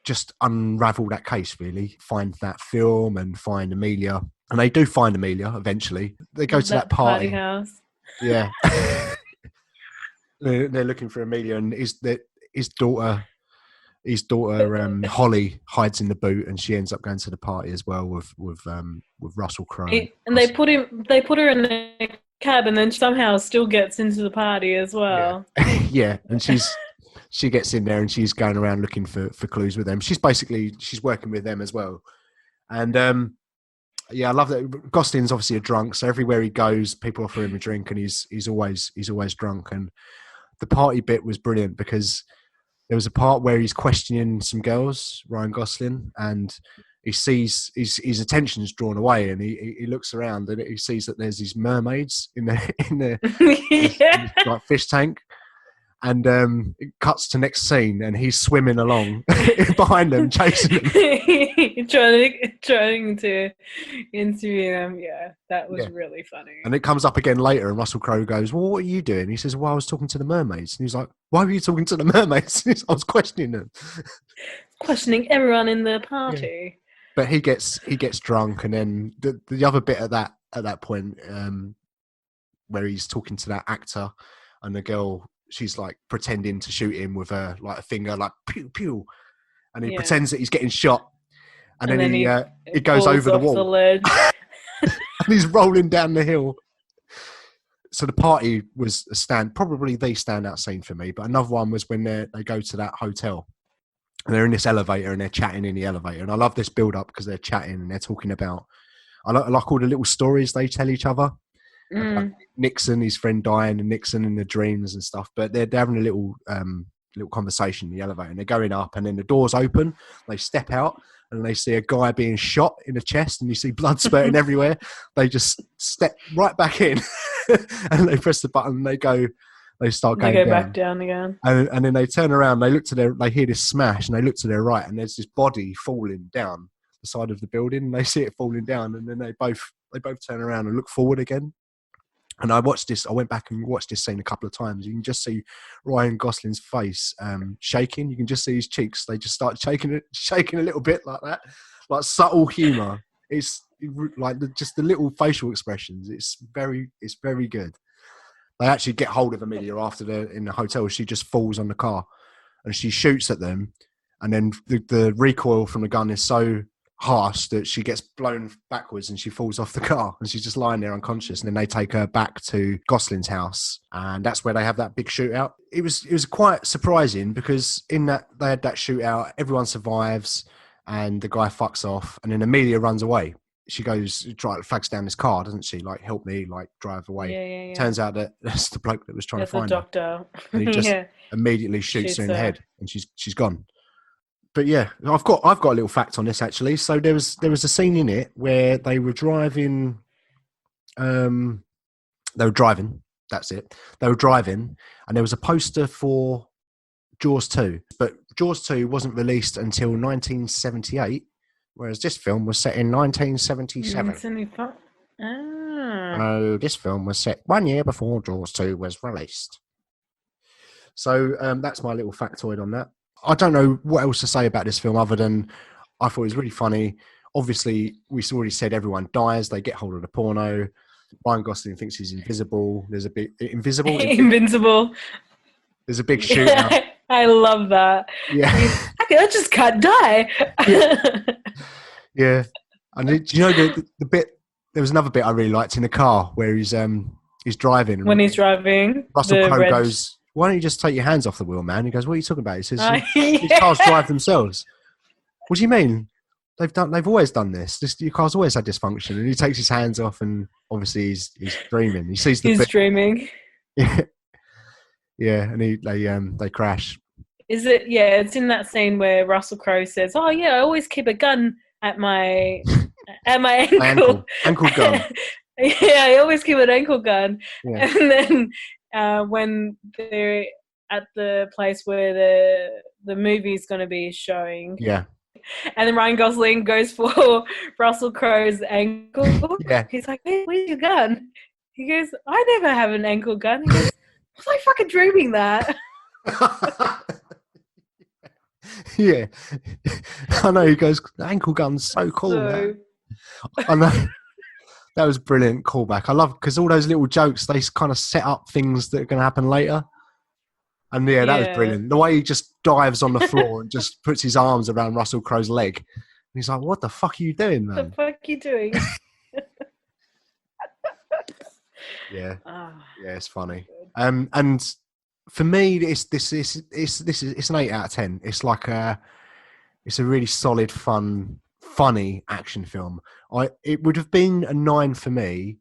just unravel that case, really. Find that film and find Amelia. And they do find Amelia eventually. They go to that party house. Yeah. They're looking for Amelia, and his daughter Holly hides in the boot, and she ends up going to the party as well with Russell Crowe. And they put her in a cab, and then somehow still gets into the party as well. Yeah, and she gets in there, and she's going around looking for clues with them. She's working with them as well. And I love that. Gosling's obviously a drunk, so everywhere he goes, people offer him a drink, and he's always drunk. And the party bit was brilliant because there was a part where he's questioning some girls, Ryan Gosling, and he sees his attention's drawn away, and he looks around, and he sees that there's these mermaids in the like fish tank. And it cuts to next scene, and he's swimming along behind them, chasing them. trying to interview them. Yeah, that was really funny. And it comes up again later, and Russell Crowe goes, "Well, what are you doing?" He says, "Well, I was talking to the mermaids." And he's like, "Why were you talking to the mermaids?" I was questioning them. Questioning everyone in the party. Yeah. But he gets drunk, and then the other bit at that point, where he's talking to that actor, and the girl, she's like pretending to shoot him with a finger, like pew pew, and he pretends that he's getting shot, and then he goes over the wall, and he's rolling down the hill. So the party was probably the standout scene for me. But another one was when they go to that hotel, and they're in this elevator, and they're chatting in the elevator, and I love this build up because they're chatting and they're talking about. I like all the little stories they tell each other. Nixon, his friend dying, and Nixon in the dreams and stuff. But they're having a little conversation in the elevator, and they're going up, and then the doors open. They step out, and they see a guy being shot in the chest, and you see blood spurting everywhere. They just step right back in, and they press the button. And they start going down. Back down again, and then they turn around. They hear this smash, and they look to their right, and there's this body falling down the side of the building. And they see it falling down, and then they both turn around and look forward again. And I went back and watched this scene a couple of times. You can just see Ryan Gosling's face shaking. You can just see his cheeks. They just start shaking a little bit like that. Like subtle humour. It's like just the little facial expressions. It's very good. They actually get hold of Amelia after they're in the hotel. She just falls on the car and she shoots at them. And then the recoil from the gun is so harsh that she gets blown backwards and she falls off the car, and she's just lying there unconscious. And then they take her back to Gosling's house, and that's where they have that big shootout. It was quite surprising because in that they had that shootout, everyone survives, and the guy fucks off, and then Amelia runs away. She goes, flags down his car, doesn't she? Like, help me, like, drive away. Yeah. Turns out that that's the bloke that was trying to find her. Doctor. And he just immediately shoots her in the head, and she's gone. But yeah, I've got a little fact on this actually. So there was a scene in it where they were driving. That's it. They were driving, and there was a poster for Jaws 2, but Jaws 2 wasn't released until 1978, whereas this film was set in 1977. Oh, this film was set 1 year before Jaws 2 was released. So that's my little factoid on that. I don't know what else to say about this film other than I thought it was really funny. Obviously, we already said everyone dies. They get hold of the porno. Ryan Gosling thinks he's invisible. There's a bit invincible. There's a big shootout. I love that. Yeah, I just can't die. Yeah. And do you know the bit? There was another bit I really liked in the car where he's driving. When he's driving, Russell Crowe goes, "Why don't you just take your hands off the wheel, man?" He goes, "What are you talking about?" He says, "These cars drive themselves." What do you mean? They've always done this. Your car's always had this function. And he takes his hands off, and obviously he's dreaming. He sees the dreaming. Yeah, yeah, and they crash. Is it? Yeah, it's in that scene where Russell Crowe says, "Oh yeah, I always keep a gun at my ankle. Ankle gun. Yeah, I always keep an ankle gun." Yeah. And then when they're at the place where the movie's going to be showing, Yeah. and then Ryan Gosling goes for Russell Crowe's ankle. Yeah. He's like, "Where's your gun?" He goes, "I never have an ankle gun." He goes, "Was I fucking dreaming that?" Yeah. I know, he goes, "The ankle gun's so cool, man." I know. That was brilliant callback. I love, because all those little jokes, they kind of set up things that are going to happen later. And yeah, that was brilliant. The way he just dives on the floor and just puts his arms around Russell Crowe's leg. And he's like, "What the fuck are you doing, man?" What the fuck are you doing? Yeah. Yeah, it's funny. And for me, it's an 8 out of 10. It's like it's a really solid, funny action film. It would have been a 9 for me.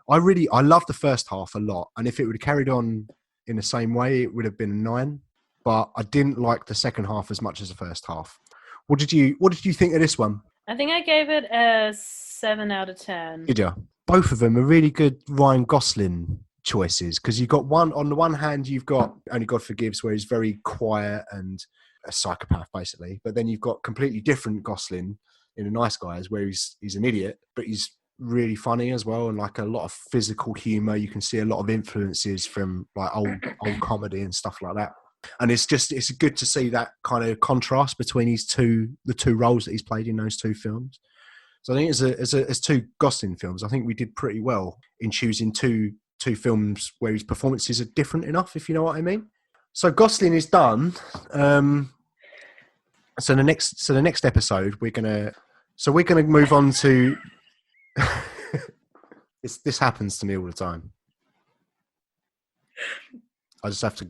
I love the first half a lot, and if it would have carried on in the same way, it would have been a 9. But I didn't like the second half as much as the first half. What did you think of this one? I think I gave it a 7 out of 10. Did you? Both of them are really good Ryan Gosling choices, because you've got one, on the one hand, you've got Only God Forgives, where he's very quiet and a psychopath, basically. But then you've got completely different Gosling in The Nice Guys, where he's an idiot, but he's really funny as well, and like a lot of physical humor. You can see a lot of influences from like old comedy and stuff like that. And it's good to see that kind of contrast between the two roles that he's played in those two films. So I think as two Gosling films, I think we did pretty well in choosing two films where his performances are different enough, if you know what I mean. So Gosling is done. So the next episode we're gonna move on to. This happens to me all the time. I just have to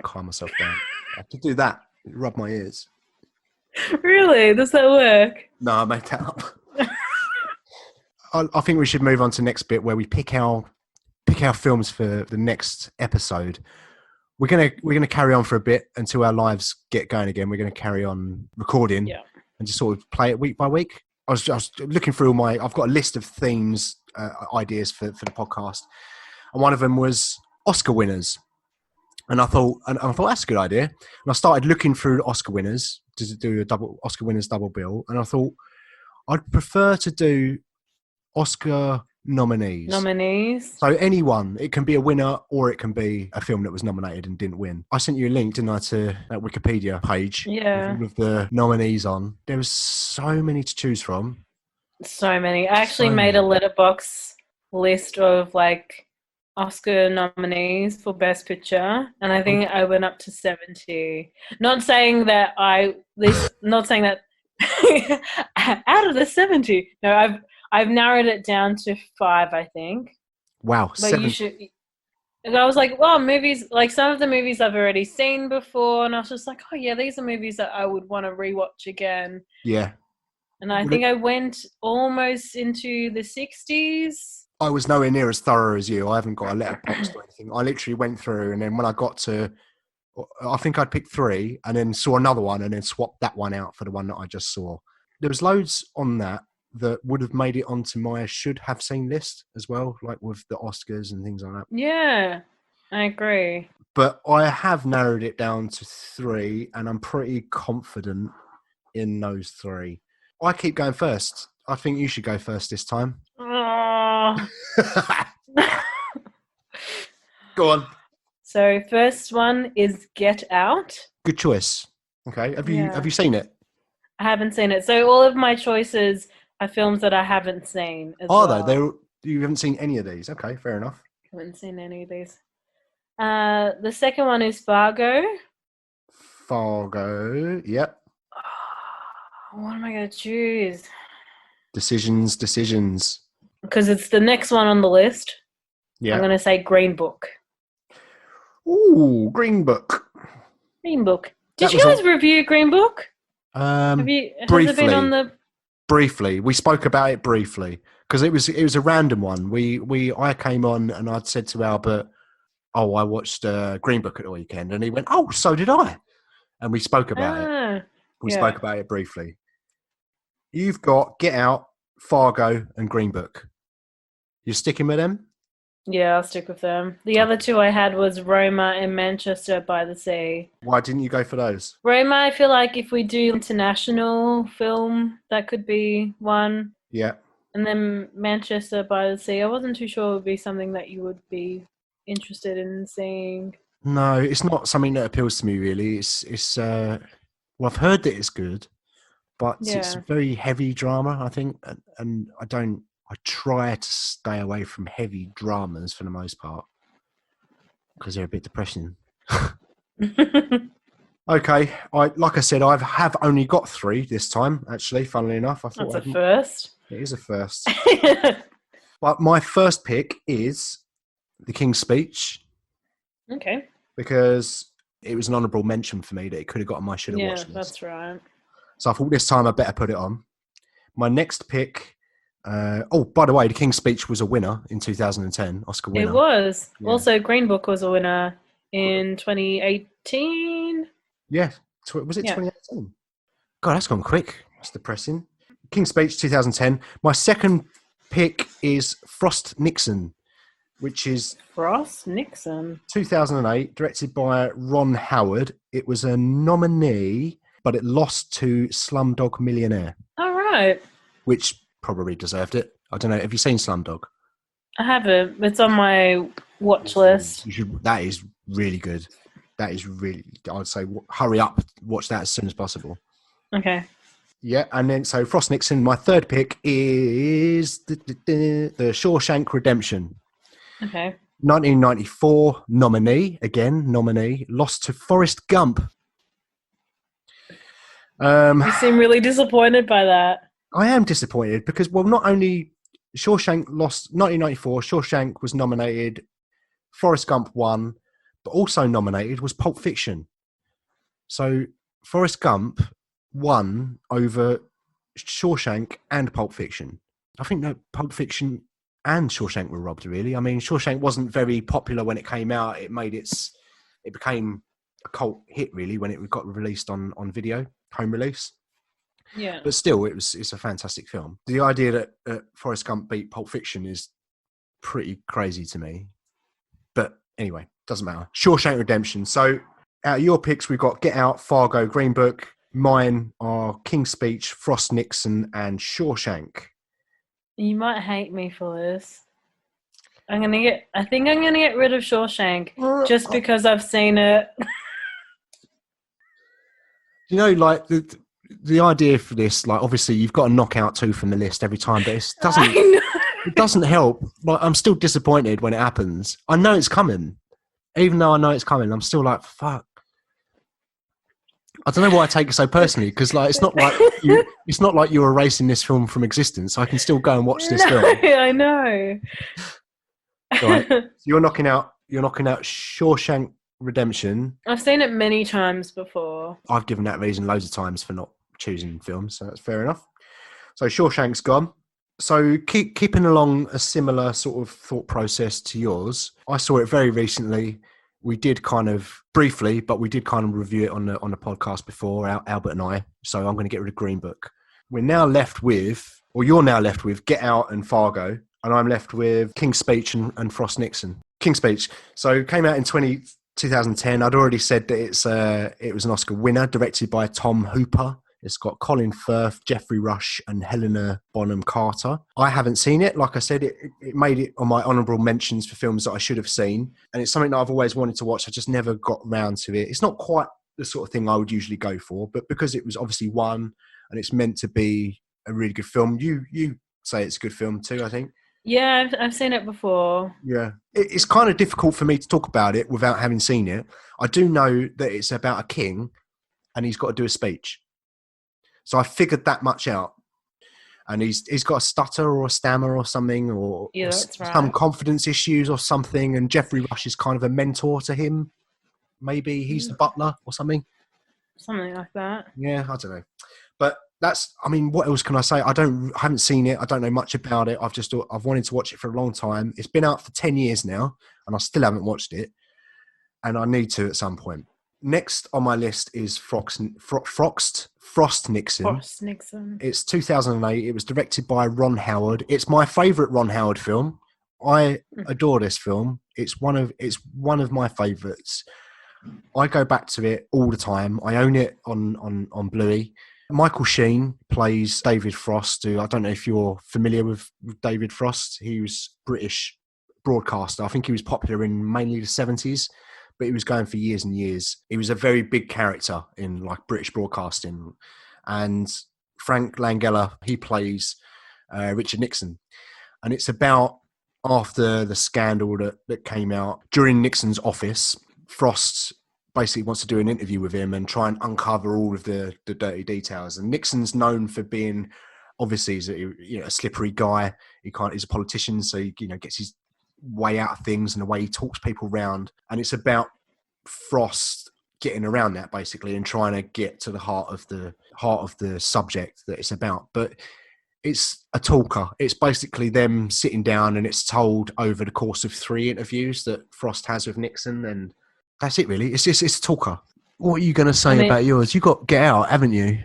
calm myself down. I have to do that. Rub my ears. Really? Does that work? No, I made that up. I think we should move on to the next bit where we pick our films for the next episode. We're gonna carry on for a bit until our lives get going again. We're gonna carry on recording and just sort of play it week by week. I was looking through I've got a list of themes, ideas for the podcast, and one of them was Oscar winners. And I thought that's a good idea. And I started looking through the Oscar winners to do a Oscar winners double bill. And I thought I'd prefer to do Oscar nominees. Nominees. So anyone, it can be a winner or it can be a film that was nominated and didn't win. I sent you a link, didn't I, to that Wikipedia page with all of the nominees on. There was so many to choose from. So many. I actually made a letterbox list of like Oscar nominees for Best Picture, and I think I went up to 70. Not saying that out of the 70. No, I've narrowed it down to 5, I think. Wow, but 7. you should. And I was like, well, movies, like some of the movies I've already seen before, and I was just like, oh yeah, these are movies that I would want to rewatch again. Yeah. And I think I went almost into the 60s. I was nowhere near as thorough as you. I haven't got a letterbox or anything. I literally went through, and then when I got to, I think I'd picked 3, and then saw another one, and then swapped that one out for the one that I just saw. There was loads on that would have made it onto my should have seen list as well, like with the Oscars and things like that. Yeah, I agree. But I have narrowed it down to 3, and I'm pretty confident in those 3. I keep going first. I think you should go first this time. Go on. So first one is Get Out. Good choice. Okay. Have you seen it? I haven't seen it. So all of my choices are films that I haven't seen. They? You haven't seen any of these? Okay, fair enough. I haven't seen any of these. The second one is Fargo. Fargo. Yep. What am I going to choose? Decisions. Because it's the next one on the list. Yeah. I'm going to say Green Book. Ooh, Green Book. Green Book. Did you guys review Green Book? Briefly. Has it been on the... Briefly. We spoke about it briefly because it was a random one. I came on and I'd said to Albert, I watched Green Book at the weekend, and he went, oh, so did I. and we spoke about it. We yeah. spoke about it briefly. You've got Get Out, Fargo, and Green Book. You sticking with them? Yeah, I'll stick with them. The other two I had was Roma and Manchester by the Sea. Why didn't you go for those? Roma, I feel like if we do international film, that could be one. Yeah. And then Manchester by the Sea, I wasn't too sure it would be something that you would be interested in seeing. No, it's not something that appeals to me really. It's well, I've heard that it's good, but it's a very heavy drama, I think, and I try to stay away from heavy dramas for the most part because they're a bit depressing. Okay, like I said, I have only got 3 this time. Actually, funnily enough, I thought that's a first. It is a first. But my first pick is The King's Speech. Okay. Because it was an honourable mention for me that it could have got on my should have watched list. Yeah, that's right. So I thought this time I better put it on. My next pick. By the way, The King's Speech was a winner in 2010, Oscar winner. It was. Yeah. Also, Green Book was a winner in 2018. Yeah. Was it 2018? God, that's gone quick. That's depressing. King's Speech 2010. My second pick is Frost Nixon, which is Frost Nixon 2008, directed by Ron Howard. It was a nominee, but it lost to Slumdog Millionaire. All right. Which probably deserved it. I don't know. Have you seen Slumdog? I haven't. It's on my watch list. You should. That is really good. That is really. I'd say hurry up, watch that as soon as possible. Okay. Yeah, and then so Frost Nixon. My third pick is the Shawshank Redemption. Okay. 1994 nominee, lost to Forrest Gump. You seem really disappointed by that. I am disappointed because, well, not only Shawshank lost 1994, Shawshank was nominated, Forrest Gump won, but also nominated was Pulp Fiction. So Forrest Gump won over Shawshank and Pulp Fiction. I think that Pulp Fiction and Shawshank were robbed, really. I mean, Shawshank wasn't very popular when it came out. It became a cult hit, really, when it got released on video, home release. Yeah. But still, it's a fantastic film. The idea that Forrest Gump beat Pulp Fiction is pretty crazy to me. But anyway, doesn't matter. Shawshank Redemption. So out of your picks, we've got Get Out, Fargo, Green Book. Mine are King's Speech, Frost Nixon, and Shawshank. You might hate me for this. I think I'm gonna get rid of Shawshank just because I've seen it. You know, like the idea for this, like obviously you've got to knock out 2 from the list every time, but it doesn't help. Like I'm still disappointed when it happens. I know it's coming. Even though I know it's coming, I'm still like, fuck. I don't know why I take it so personally, because like it's not like you're erasing this film from existence. I can still go and watch this film. I know. Right. So you're knocking out Shawshank Redemption. I've seen it many times before. I've given that reason loads of times for not choosing films, so that's fair enough. So Shawshank's gone. So keeping along a similar sort of thought process to yours, I saw it very recently. We did kind of briefly, but we did kind of review it on the podcast before, Albert and I. So I'm going to get rid of Green Book. You're now left with Get Out and Fargo, and I'm left with King's Speech and Frost Nixon. King's Speech. So came out in 2010. I'd already said that it was an Oscar winner, directed by Tom Hooper. It's got Colin Firth, Jeffrey Rush, and Helena Bonham Carter. I haven't seen it. Like I said, it made it on my honourable mentions for films that I should have seen. And it's something that I've always wanted to watch. I just never got round to it. It's not quite the sort of thing I would usually go for, but because it was obviously won and it's meant to be a really good film, you say it's a good film too, I think. Yeah, I've seen it before. Yeah. It's kind of difficult for me to talk about it without having seen it. I do know that it's about a king and he's got to do a speech. So I figured that much out. And he's got a stutter or a stammer or something, or some confidence issues or something. And Jeffrey Rush is kind of a mentor to him. Maybe he's the butler or something. Something like that. Yeah, I don't know. But what else can I say? I haven't seen it. I don't know much about it. I've wanted to watch it for a long time. It's been out for 10 years now and I still haven't watched it. And I need to at some point. Next on my list is Frost Nixon. Forrest Nixon. It's 2008. It was directed by Ron Howard. It's my favourite Ron Howard film. I adore this film. It's one of my favourites. I go back to it all the time. I own it on Bluey. Michael Sheen plays David Frost, who I don't know if you're familiar with David Frost. He was British broadcaster. I think he was popular in mainly the 70s, but he was going for years and years. He was a very big character in like British broadcasting. And Frank Langella, he plays Richard Nixon. And it's about after the scandal that came out during Nixon's office, Frost basically wants to do an interview with him and try and uncover all of the dirty details. And Nixon's known for being, obviously, he's a slippery guy. He's a politician, so he gets his way out of things and the way he talks people around. And it's about Frost getting around that basically and trying to get to the heart of the subject that it's about. But it's a talker. It's basically them sitting down, and it's told over the course of 3 interviews that Frost has with Nixon, and that's it, really. It's a talker. What are you going to say about yours? You got Get Out, haven't you?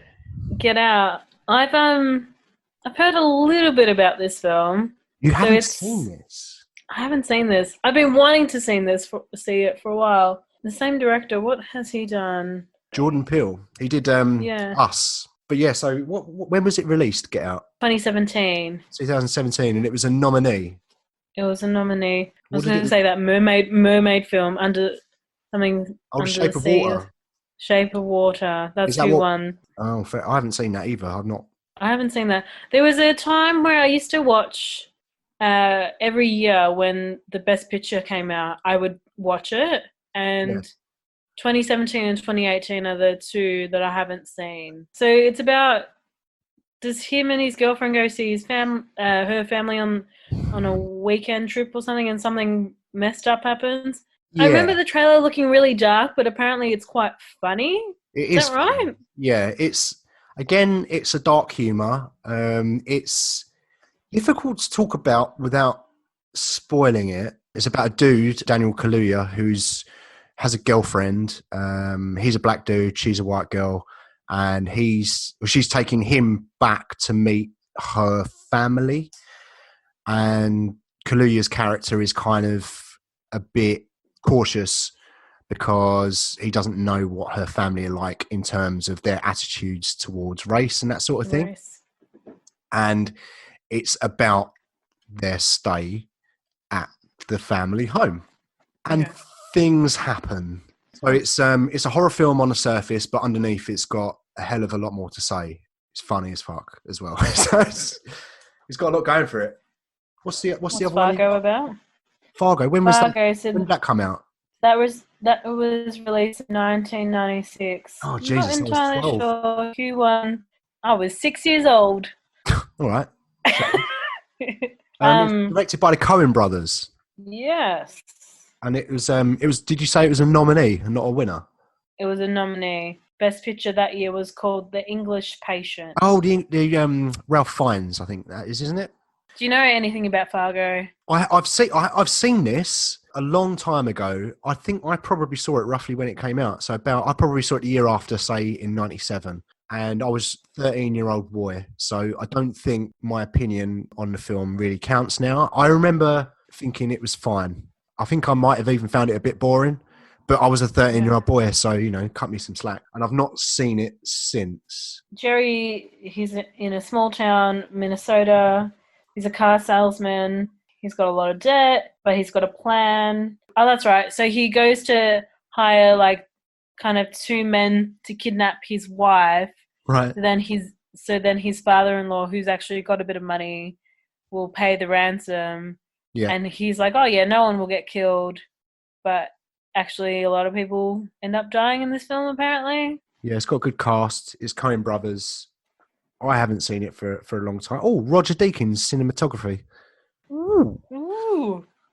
Get Out. I've heard a little bit about this film. You haven't seen this? I haven't seen this. I've been wanting to see it for a while. The same director. What has he done? Jordan Peele. He did Us. But yeah, so when was it released, Get Out? 2017. 2017, and it was a nominee. It was a nominee. I was going to say that mermaid film under something. Oh, Shape of Water. Shape of Water. That's who won. Oh, fair. I haven't seen that either. I haven't seen that. There was a time where I used to watch every year when the Best Picture came out. I would watch it, and 2017 and 2018 are the two that I haven't seen. So it's about, does him and his girlfriend go see his her family on a weekend trip or something, and something messed up happens? Yeah. I remember the trailer looking really dark, but apparently it's quite funny. Is that right? Yeah, it's a dark humour. It's difficult to talk about without spoiling it. It's about a dude, Daniel Kaluuya, has a girlfriend. He's a black dude, she's a white girl, and she's taking him back to meet her family. And Kaluuya's character is kind of a bit cautious because he doesn't know what her family are like in terms of their attitudes towards race and that sort of thing. Nice. And it's about their stay at the family home. And things happen. So it's a horror film on the surface, but underneath it's got a hell of a lot more to say. It's funny as fuck as well. So it's got a lot going for it. What's the other one? Fargo about? Fargo. When did that come out? That was released in 1996. Oh Jesus! I'm not entirely sure who won. I was 6 years old. All right. It's directed by the Coen brothers. Yes. And it was. Did you say it was a nominee and not a winner? It was a nominee. Best Picture that year was called The English Patient. Oh, the Ralph Fiennes, I think that is, isn't it? Do you know anything about Fargo? I've seen this a long time ago. I think I probably saw it roughly when it came out. So I probably saw it the year after, say in '97, and I was a 13-year-old boy. So I don't think my opinion on the film really counts now. I remember thinking it was fine. I think I might have even found it a bit boring, but I was a 13-year-old boy, so cut me some slack. And I've not seen it since. Jerry, he's in a small town, Minnesota. He's a car salesman. He's got a lot of debt, but he's got a plan. Oh, that's right. So he goes to hire kind of 2 men to kidnap his wife. Right. So then his father-in-law, who's actually got a bit of money, will pay the ransom. Yeah. And he's like, oh yeah, no one will get killed. But actually a lot of people end up dying in this film, apparently. Yeah, it's got a good cast. It's Coen brothers. I haven't seen it for a long time. Oh, Roger Deakins cinematography. Ooh.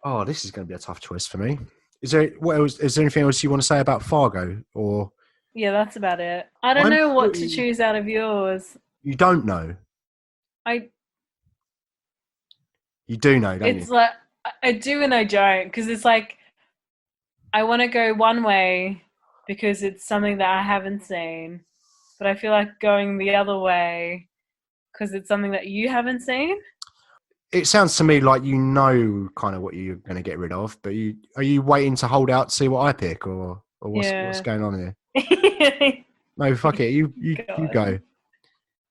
Oh, this is going to be a tough choice for me. Is there anything else you want to say about Fargo? Or yeah, that's about it. I don't know what to choose out of yours. You don't know. You do know, don't you? It's like I do and I don't, because it's like I want to go one way, because it's something that I haven't seen. But I feel like going the other way because it's something that you haven't seen. It sounds to me like you know kind of what you're going to get rid of, but are you waiting to hold out to see what I pick, or what's going on here? No, fuck it. You go.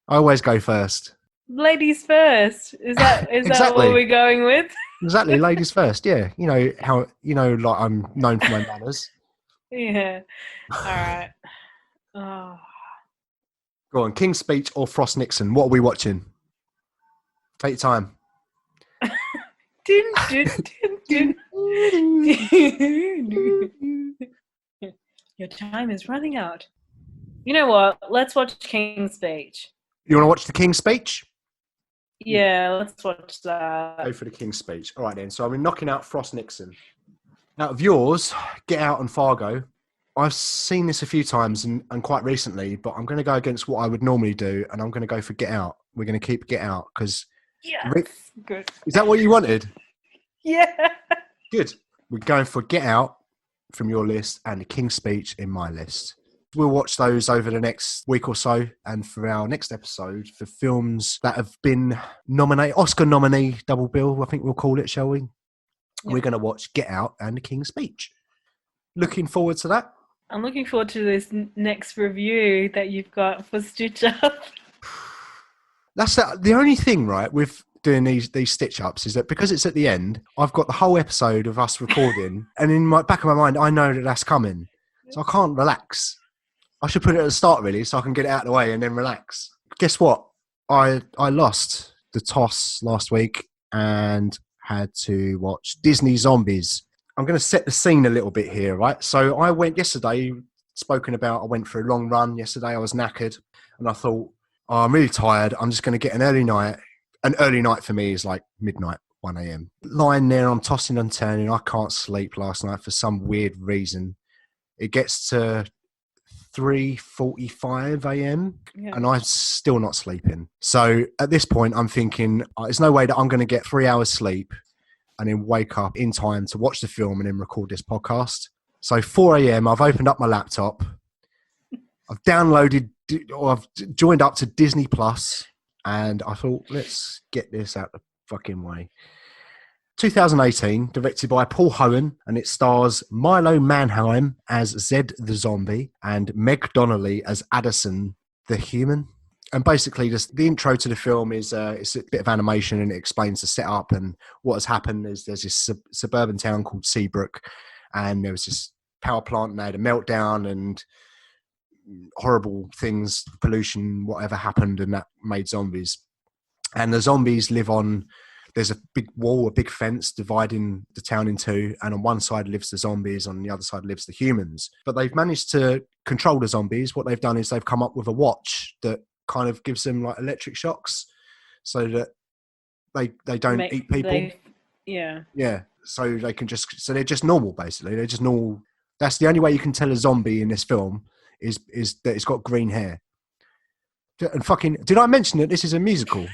I always go first. Ladies first. Is that Exactly. what we're going with? Exactly, ladies first. Yeah, you know how like I'm known for my manners. Yeah. All right. Oh. Go on, King's Speech or Frost Nixon? What are we watching? Take your time. Dun, dun, dun, dun. Your time is running out. You know what? Let's watch King's Speech. You want to watch the King's Speech? Yeah, let's watch that. Go for the King's Speech. All right, then. So I've been knocking out Frost Nixon. Out of yours, Get Out and Fargo. I've seen this a few times and quite recently, but I'm going to go against what I would normally do, and I'm going to go for Get Out. We're going to keep Get Out because... Yes, good. Is that what you wanted? Yeah. Good. We're going for Get Out from your list and the King's Speech in my list. We'll watch those over the next week or so, and for our next episode, for films that have been nominated, Oscar nominee double bill, I think we'll call it, shall we? Yeah. We're going to watch Get Out and the King's Speech. Looking forward to that. I'm looking forward to this next review that you've got for Stitch Up. That's the only thing, right, with doing these stitch ups is that because it's at the end, I've got the whole episode of us recording, and in my back of my mind, I know that that's coming, so I can't relax. I should put it at the start, really, so I can get it out of the way and then relax. Guess what? I lost the toss last week and had to watch Disney Zombies. I'm going to set the scene a little bit here, right? So I went yesterday, I went for a long run yesterday. I was knackered, and I thought, I'm really tired. I'm just going to get an early night. An early night for me is like midnight, 1 a.m. Lying there, I'm tossing and turning. I can't sleep last night for some weird reason. It gets to 3:45 a.m. and I'm still not sleeping. So at this point, I'm thinking, there's no way that I'm going to get 3 hours sleep and then wake up in time to watch the film and then record this podcast. So 4 a.m., I've opened up my laptop. I've I've joined up to Disney Plus, and I thought, let's get this out the fucking way. 2018, directed by Paul Hogan, and it stars Milo Manheim as Zed the Zombie and Meg Donnelly as Addison the Human. And basically, the intro to the film is it's a bit of animation, and it explains the setup and what has happened. There's this suburban town called Seabrook, and there was this power plant, and they had a meltdown, and horrible things, pollution, whatever happened, and that made zombies. And the zombies live on... There's a big wall, a big fence dividing the town in two, and on one side lives the zombies, on the other side lives the humans. But they've managed to control the zombies. What they've done is they've come up with a watch that kind of gives them like electric shocks so that they don't eat people. Yeah. So they can so they're just normal, basically. They're just normal. That's the only way you can tell a zombie in this film is that it's got green hair. And did I mention that this is a musical?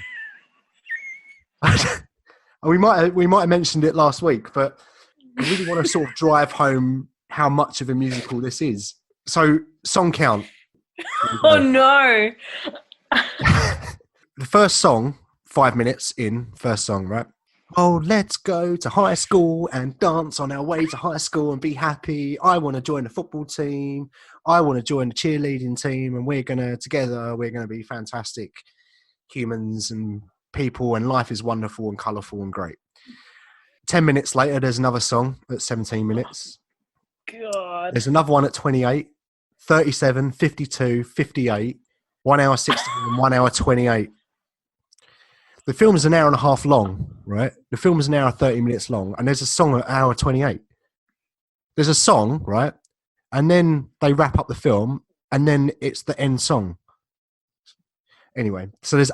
We might have mentioned it last week, but I really want to sort of drive home how much of a musical this is. So, song count. Oh no! The first song, 5 minutes in, first song, right? Oh, let's go to high school and dance on our way to high school and be happy. I want to join the football team. I want to join the cheerleading team, and we're going to be fantastic humans and people, and life is wonderful and colourful and great. 10 minutes later, there's another song at 17 minutes. God. There's another one at 28, 37, 52, 58, 1 hour 16, and 1 hour 28. The film is an hour and a half long, right? The film is an hour 30 minutes long, and there's a song at hour 28. There's a song, right? And then they wrap up the film, and then it's the end song. Anyway, so there's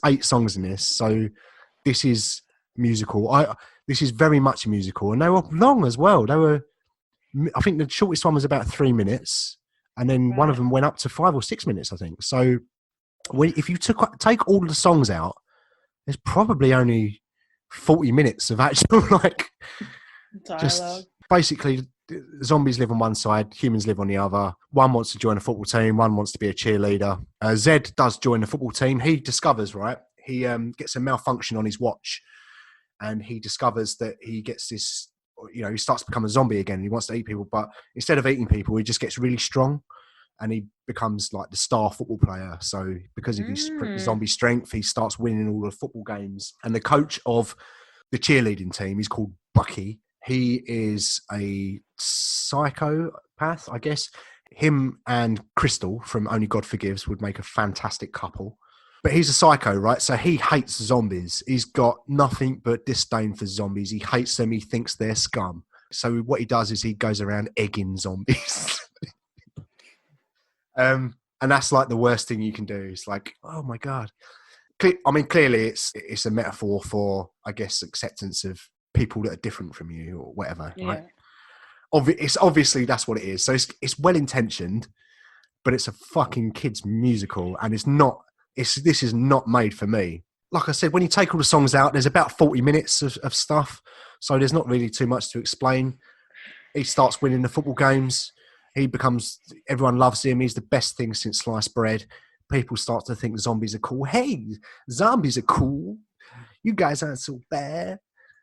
eight songs in this. So this is musical. This is very much a musical, and they were long as well. I think the shortest one was about 3 minutes, and then one of them went up to 5 or 6 minutes, I think. So if you take all the songs out, there's probably only 40 minutes of actual dialogue. Just basically zombies live on one side, humans live on the other. One wants to join a football team, one wants to be a cheerleader. Zed does join the football team. He discovers, right, he gets a malfunction on his watch, and he discovers that he gets this, he starts to become a zombie again. He wants to eat people, but instead of eating people, he just gets really strong, and he becomes like the star football player. So because of his zombie strength, he starts winning all the football games. And the coach of the cheerleading team is called Bucky. He is a psychopath, I guess. Him and Crystal from Only God Forgives would make a fantastic couple. But he's a psycho, right? So he hates zombies. He's got nothing but disdain for zombies. He hates them. He thinks they're scum. So what he does is he goes around egging zombies. And that's like the worst thing you can do. It's like, oh my God. I mean, clearly it's a metaphor for, I guess, acceptance of people that are different from you or whatever. Yeah. Right? It's obviously that's what it is. So it's well intentioned, but it's a fucking kids musical, and this is not made for me. Like I said, when you take all the songs out, there's about 40 minutes of stuff, so there's not really too much to explain. He starts winning the football games. Everyone loves him. He's the best thing since sliced bread. People start to think zombies are cool. Hey, zombies are cool. You guys aren't so bad.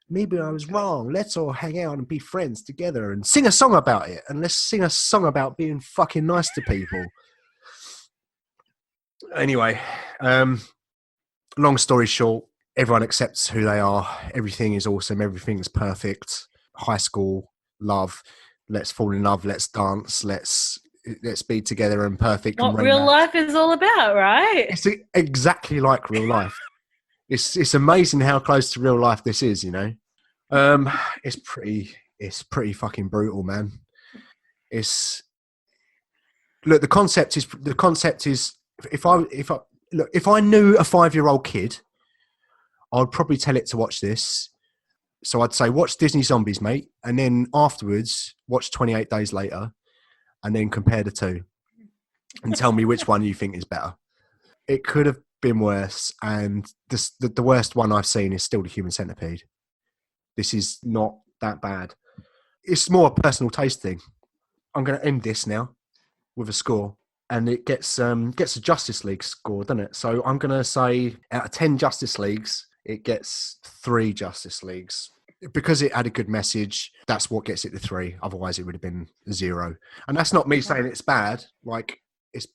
Maybe I was wrong. Let's all hang out and be friends together and sing a song about it. And let's sing a song about being fucking nice to people. Anyway, long story short, everyone accepts who they are. Everything is awesome. Everything is perfect. High school, love. Let's fall in love. Let's dance. Let's be together and perfect. What real life is all about, right? It's exactly like real life. It's amazing how close to real life this is, It's pretty fucking brutal, man. The concept is if I knew a 5-year-old kid, I'd probably tell it to watch this. So I'd say, watch Disney Zombies, mate, and then afterwards watch 28 Days Later, and then compare the two and tell me which one you think is better. It could have been worse, and the worst one I've seen is still The Human Centipede. This is not that bad. It's more a personal taste thing. I'm going to end this now with a score, and it gets a Justice League score, doesn't it? So I'm going to say out of 10 Justice Leagues, it gets 3 Justice Leagues. Because it had a good message, that's what gets it to 3. Otherwise, it would have been 0. And that's not me saying it's bad. Like, it's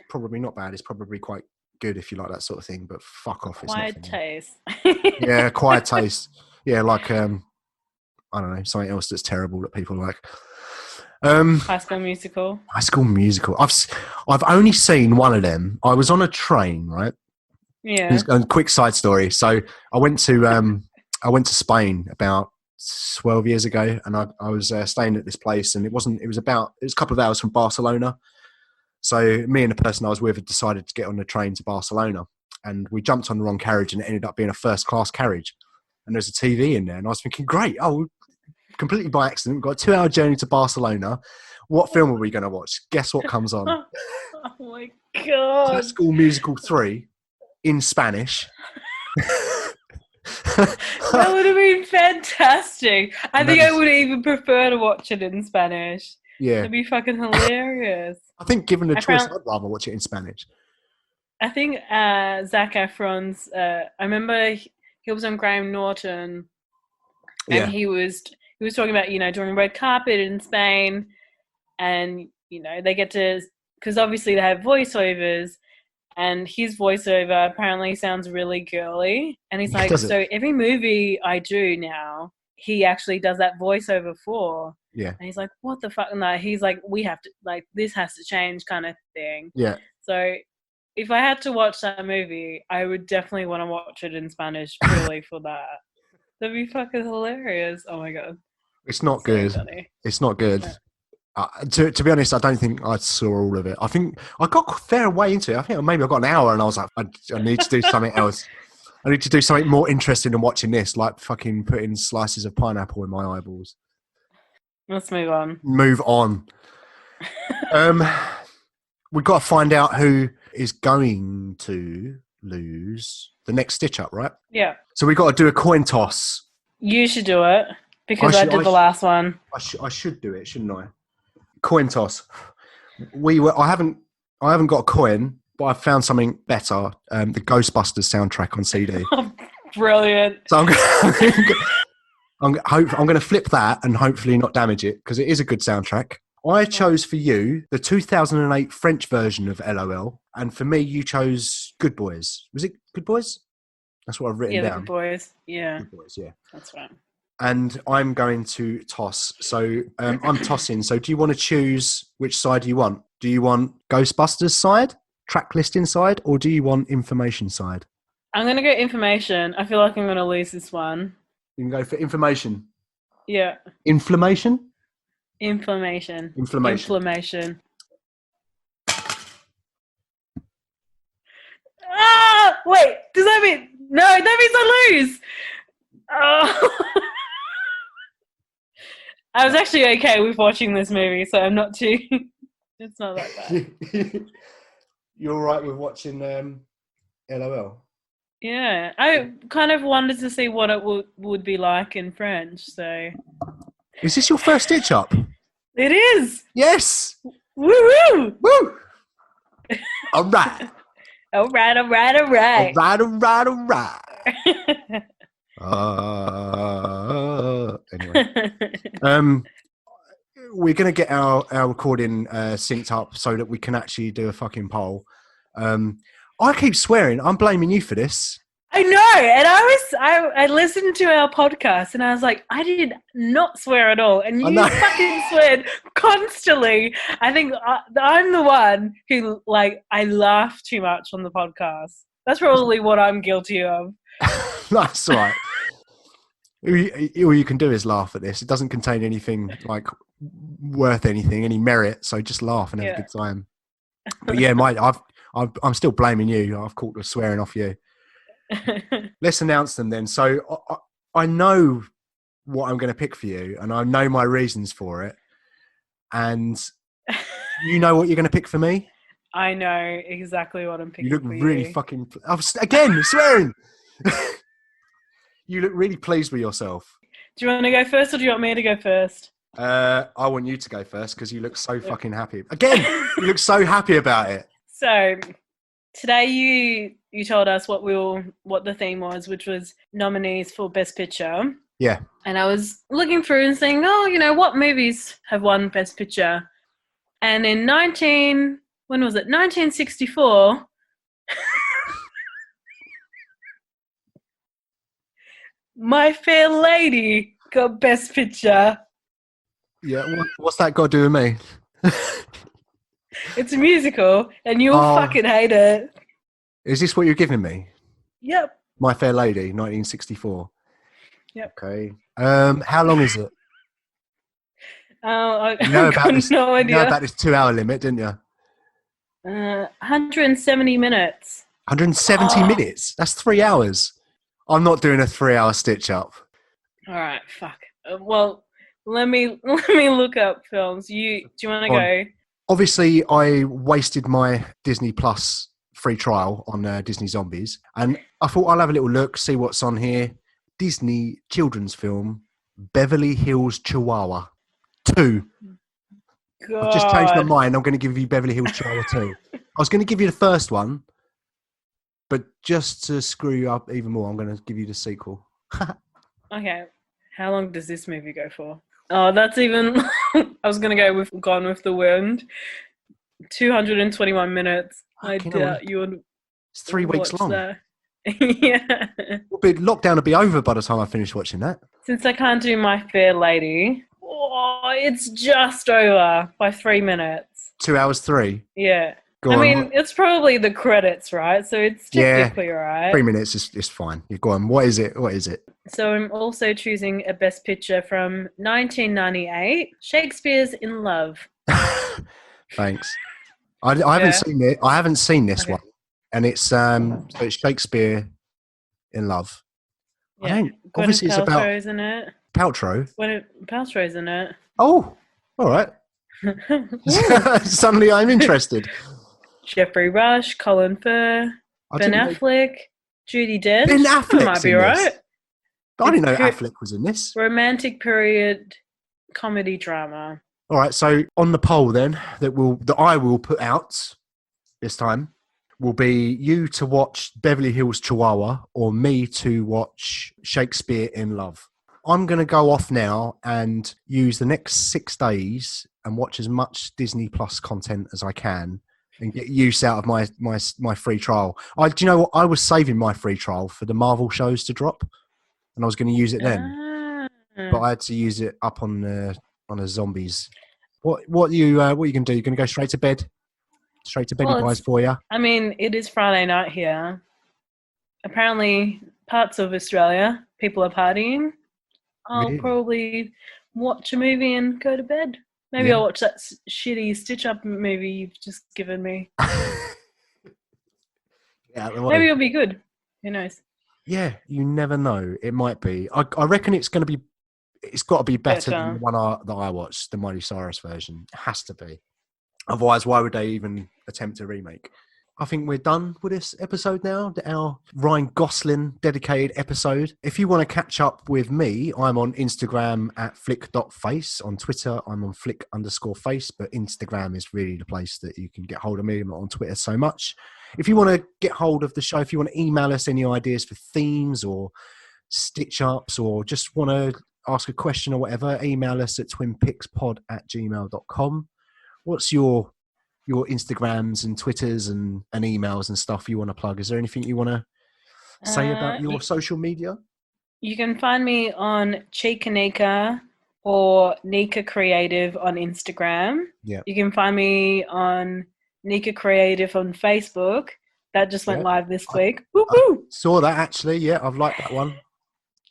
probably not bad. It's probably quite good if you like that sort of thing. But fuck off. Quiet taste. Yeah, quiet taste. Yeah, like I don't know, something else that's terrible that people like. High School Musical. High School Musical. I've only seen one of them. I was on a train, right? Yeah. A quick side story. So I went to Spain about 12 years ago, and I was staying at this place, and it was a couple of hours from Barcelona. So me and the person I was with had decided to get on the train to Barcelona, and we jumped on the wrong carriage, and it ended up being a first class carriage. And there's a TV in there, and I was thinking, great, completely by accident, we've got a 2-hour journey to Barcelona. What film are we going to watch? Guess what comes on? Oh my God. High School Musical 3 in Spanish. That would have been fantastic. I think I would even prefer to watch it in Spanish. Yeah. It'd be fucking hilarious. I think given the choice, I'd rather watch it in Spanish. I think Zac Efron's, I remember he was on Graham Norton, and he was talking about, doing red carpet in Spain, and, they get to, because obviously they have voiceovers, and his voiceover apparently sounds really girly. And he's like, so every movie I do now, he actually does that voiceover for. Yeah. And he's like, what the fuck? And he's like, we have to, this has to change kind of thing. Yeah. So if I had to watch that movie, I would definitely want to watch it in Spanish purely for that. That'd be fucking hilarious. Oh my God. It's not good. Funny. It's not good. Yeah. To be honest, I don't think I saw all of it. I think I got a fair way into it. I think maybe I got an hour, and I was like, I need to do something else. I need to do something more interesting than watching this, like fucking putting slices of pineapple in my eyeballs. Let's move on. Move on. We've got to find out who is going to lose the next stitch up, right? Yeah. So we've got to do a coin toss. You should do it. Because I did the last one. I should do it, shouldn't I? Coin toss. I haven't got a coin, but I've found something better. The Ghostbusters soundtrack on CD. Brilliant. So I'm going to flip that and hopefully not damage it because it is a good soundtrack. I chose for you the 2008 French version of LOL, and for me, you chose Good Boys. Was it Good Boys? That's what I've written down. Yeah, Good Boys. Yeah. Good Boys, yeah. That's right. And I'm going to toss. So I'm tossing. So do you want to choose which side you want? Do you want Ghostbusters side, track listing side, or do you want information side? I'm going to go information. I feel like I'm going to lose this one. You can go for information. Yeah. Inflammation? Inflammation. Ah! Wait, does that mean... No, that means I lose! Oh. I was actually okay with watching this movie, so I'm not too... It's not that bad. You're all right with watching LOL? Yeah, I kind of wanted to see what it would be like in French, so... Is this your first stitch up? It is! Yes! Woo-woo! Woo! All right. All right. All right. Anyway. We're going to get our recording synced up so that we can actually do a fucking poll. I keep swearing. I'm blaming you for this. I know, and I listened to our podcast, and I was like, I did not swear at all, and you fucking sweared constantly. I think I'm the one who, like, I laugh too much on the podcast. That's probably what I'm guilty of. That's all right. All you can do is laugh at this. It doesn't contain anything, like, worth anything, any merit, so just laugh and have a good time. But yeah, I'm still blaming you. I've caught the swearing off you. Let's announce them then. So I know what I'm going to pick for you, and I know my reasons for it. And you know what you're going to pick for me? I know exactly what I'm picking. You look really fucking... Again, swearing! You look really pleased with yourself. Do you want to go first, or do you want me to go first? I want you to go first because you look so fucking happy. Again, you look so happy about it. So... Today you told us what the theme was, which was nominees for Best Picture. Yeah. And I was looking through and saying, what movies have won Best Picture? And in 1964, My Fair Lady got Best Picture. Yeah, what's that got to do with me? It's a musical, and you'll fucking hate it. Is this what you're giving me? Yep. My Fair Lady, 1964. Yep. Okay. How long is it? I no got no idea. You know about this 2-hour limit, didn't you? 170 minutes. 170 minutes? That's 3 hours. I'm not doing a 3-hour stitch up. All right, fuck. Well, let me look up films. Do you want to go? Obviously, I wasted my Disney Plus free trial on Disney Zombies, and I thought I'll have a little look, see what's on here. Disney children's film, Beverly Hills Chihuahua 2. God. I've just changed my mind. I'm going to give you Beverly Hills Chihuahua 2. I was going to give you the first one, but just to screw you up even more, I'm going to give you the sequel. Okay. How long does this movie go for? Oh, that's even... I was going to go with Gone with the Wind. 221 minutes. I doubt you would... It's 3 weeks long. That. Yeah. Lockdown will be over by the time I finish watching that. Since I can't do My Fair Lady, it's just over by 3 minutes. 2 hours 3? Yeah. It's probably the credits, right? So it's technically right. 3 minutes is fine. You go on. What is it? So I'm also choosing a Best Picture from 1998, Shakespeare's in Love. Thanks. I haven't seen it. I haven't seen this one, and it's it's Shakespeare in Love. Yeah. Obviously, it's about Paltrow's in it. Paltrow. Paltrow's in it. Oh, all right. Suddenly, I'm interested. Jeffrey Rush, Colin Firth, Ben Affleck, Judi Dench. Ben Affleck might be right. I didn't know Affleck was in this. Romantic period comedy drama. All right, so on the poll then that I will put out this time will be you to watch Beverly Hills Chihuahua or me to watch Shakespeare in Love. I'm going to go off now and use the next 6 days and watch as much Disney Plus content as I can and get use out of my free trial. Do you know what? I was saving my free trial for the Marvel shows to drop, and I was going to use it then, but I had to use it up on the zombies. What you going to do? You're going to go straight to bed? Straight to beddy guys for you? I mean, it is Friday night here. Apparently, parts of Australia, people are partying. I'll probably watch a movie and go to bed. Maybe I'll watch that shitty Stitch Up movie you've just given me. Maybe it'll be good. Who knows? Yeah, you never know. It might be. I reckon it's going to be. It's got to be better than the one that I watched, the Miley Cyrus version. It has to be. Otherwise, why would they even attempt a remake? I think we're done with this episode now, our Ryan Gosling dedicated episode. If you want to catch up with me, I'm on Instagram at flick.face. On Twitter, I'm on flick_face, but Instagram is really the place that you can get hold of me. I'm not on Twitter so much. If you want to get hold of the show, if you want to email us any ideas for themes or stitch-ups or just want to ask a question or whatever, email us at twinpixpod@gmail.com. What's your Instagrams and Twitters and emails and stuff you want to plug? Is there anything you want to say about your social media? You can find me on Chikanika or Nika Creative on Instagram. Yeah. You can find me on Nika Creative on Facebook. That just went live this week. I saw that actually. Yeah, I've liked that one.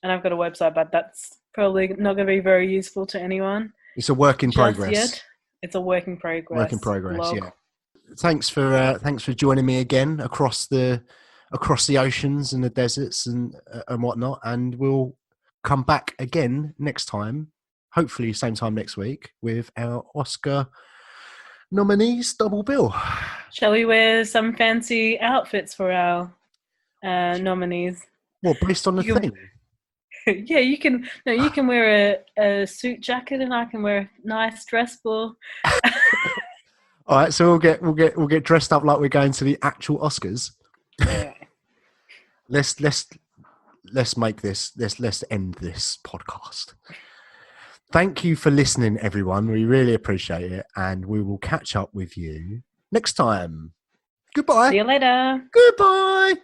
And I've got a website, but that's probably not going to be very useful to anyone. It's a work in progress. Yet. It's a work in progress. Work in progress. Blog. Yeah. Thanks for joining me again across the oceans and the deserts and whatnot. And we'll come back again next time, hopefully same time next week, with our Oscar nominees double bill. Shall we wear some fancy outfits for our nominees? Well, based on the thing. Yeah, you can. No, you can wear a suit jacket, and I can wear a nice dress ball. All right, so we'll get dressed up like we're going to the actual Oscars. Yeah. Let's make this. Let's end this podcast. Thank you for listening, everyone. We really appreciate it, and we will catch up with you next time. Goodbye. See you later. Goodbye.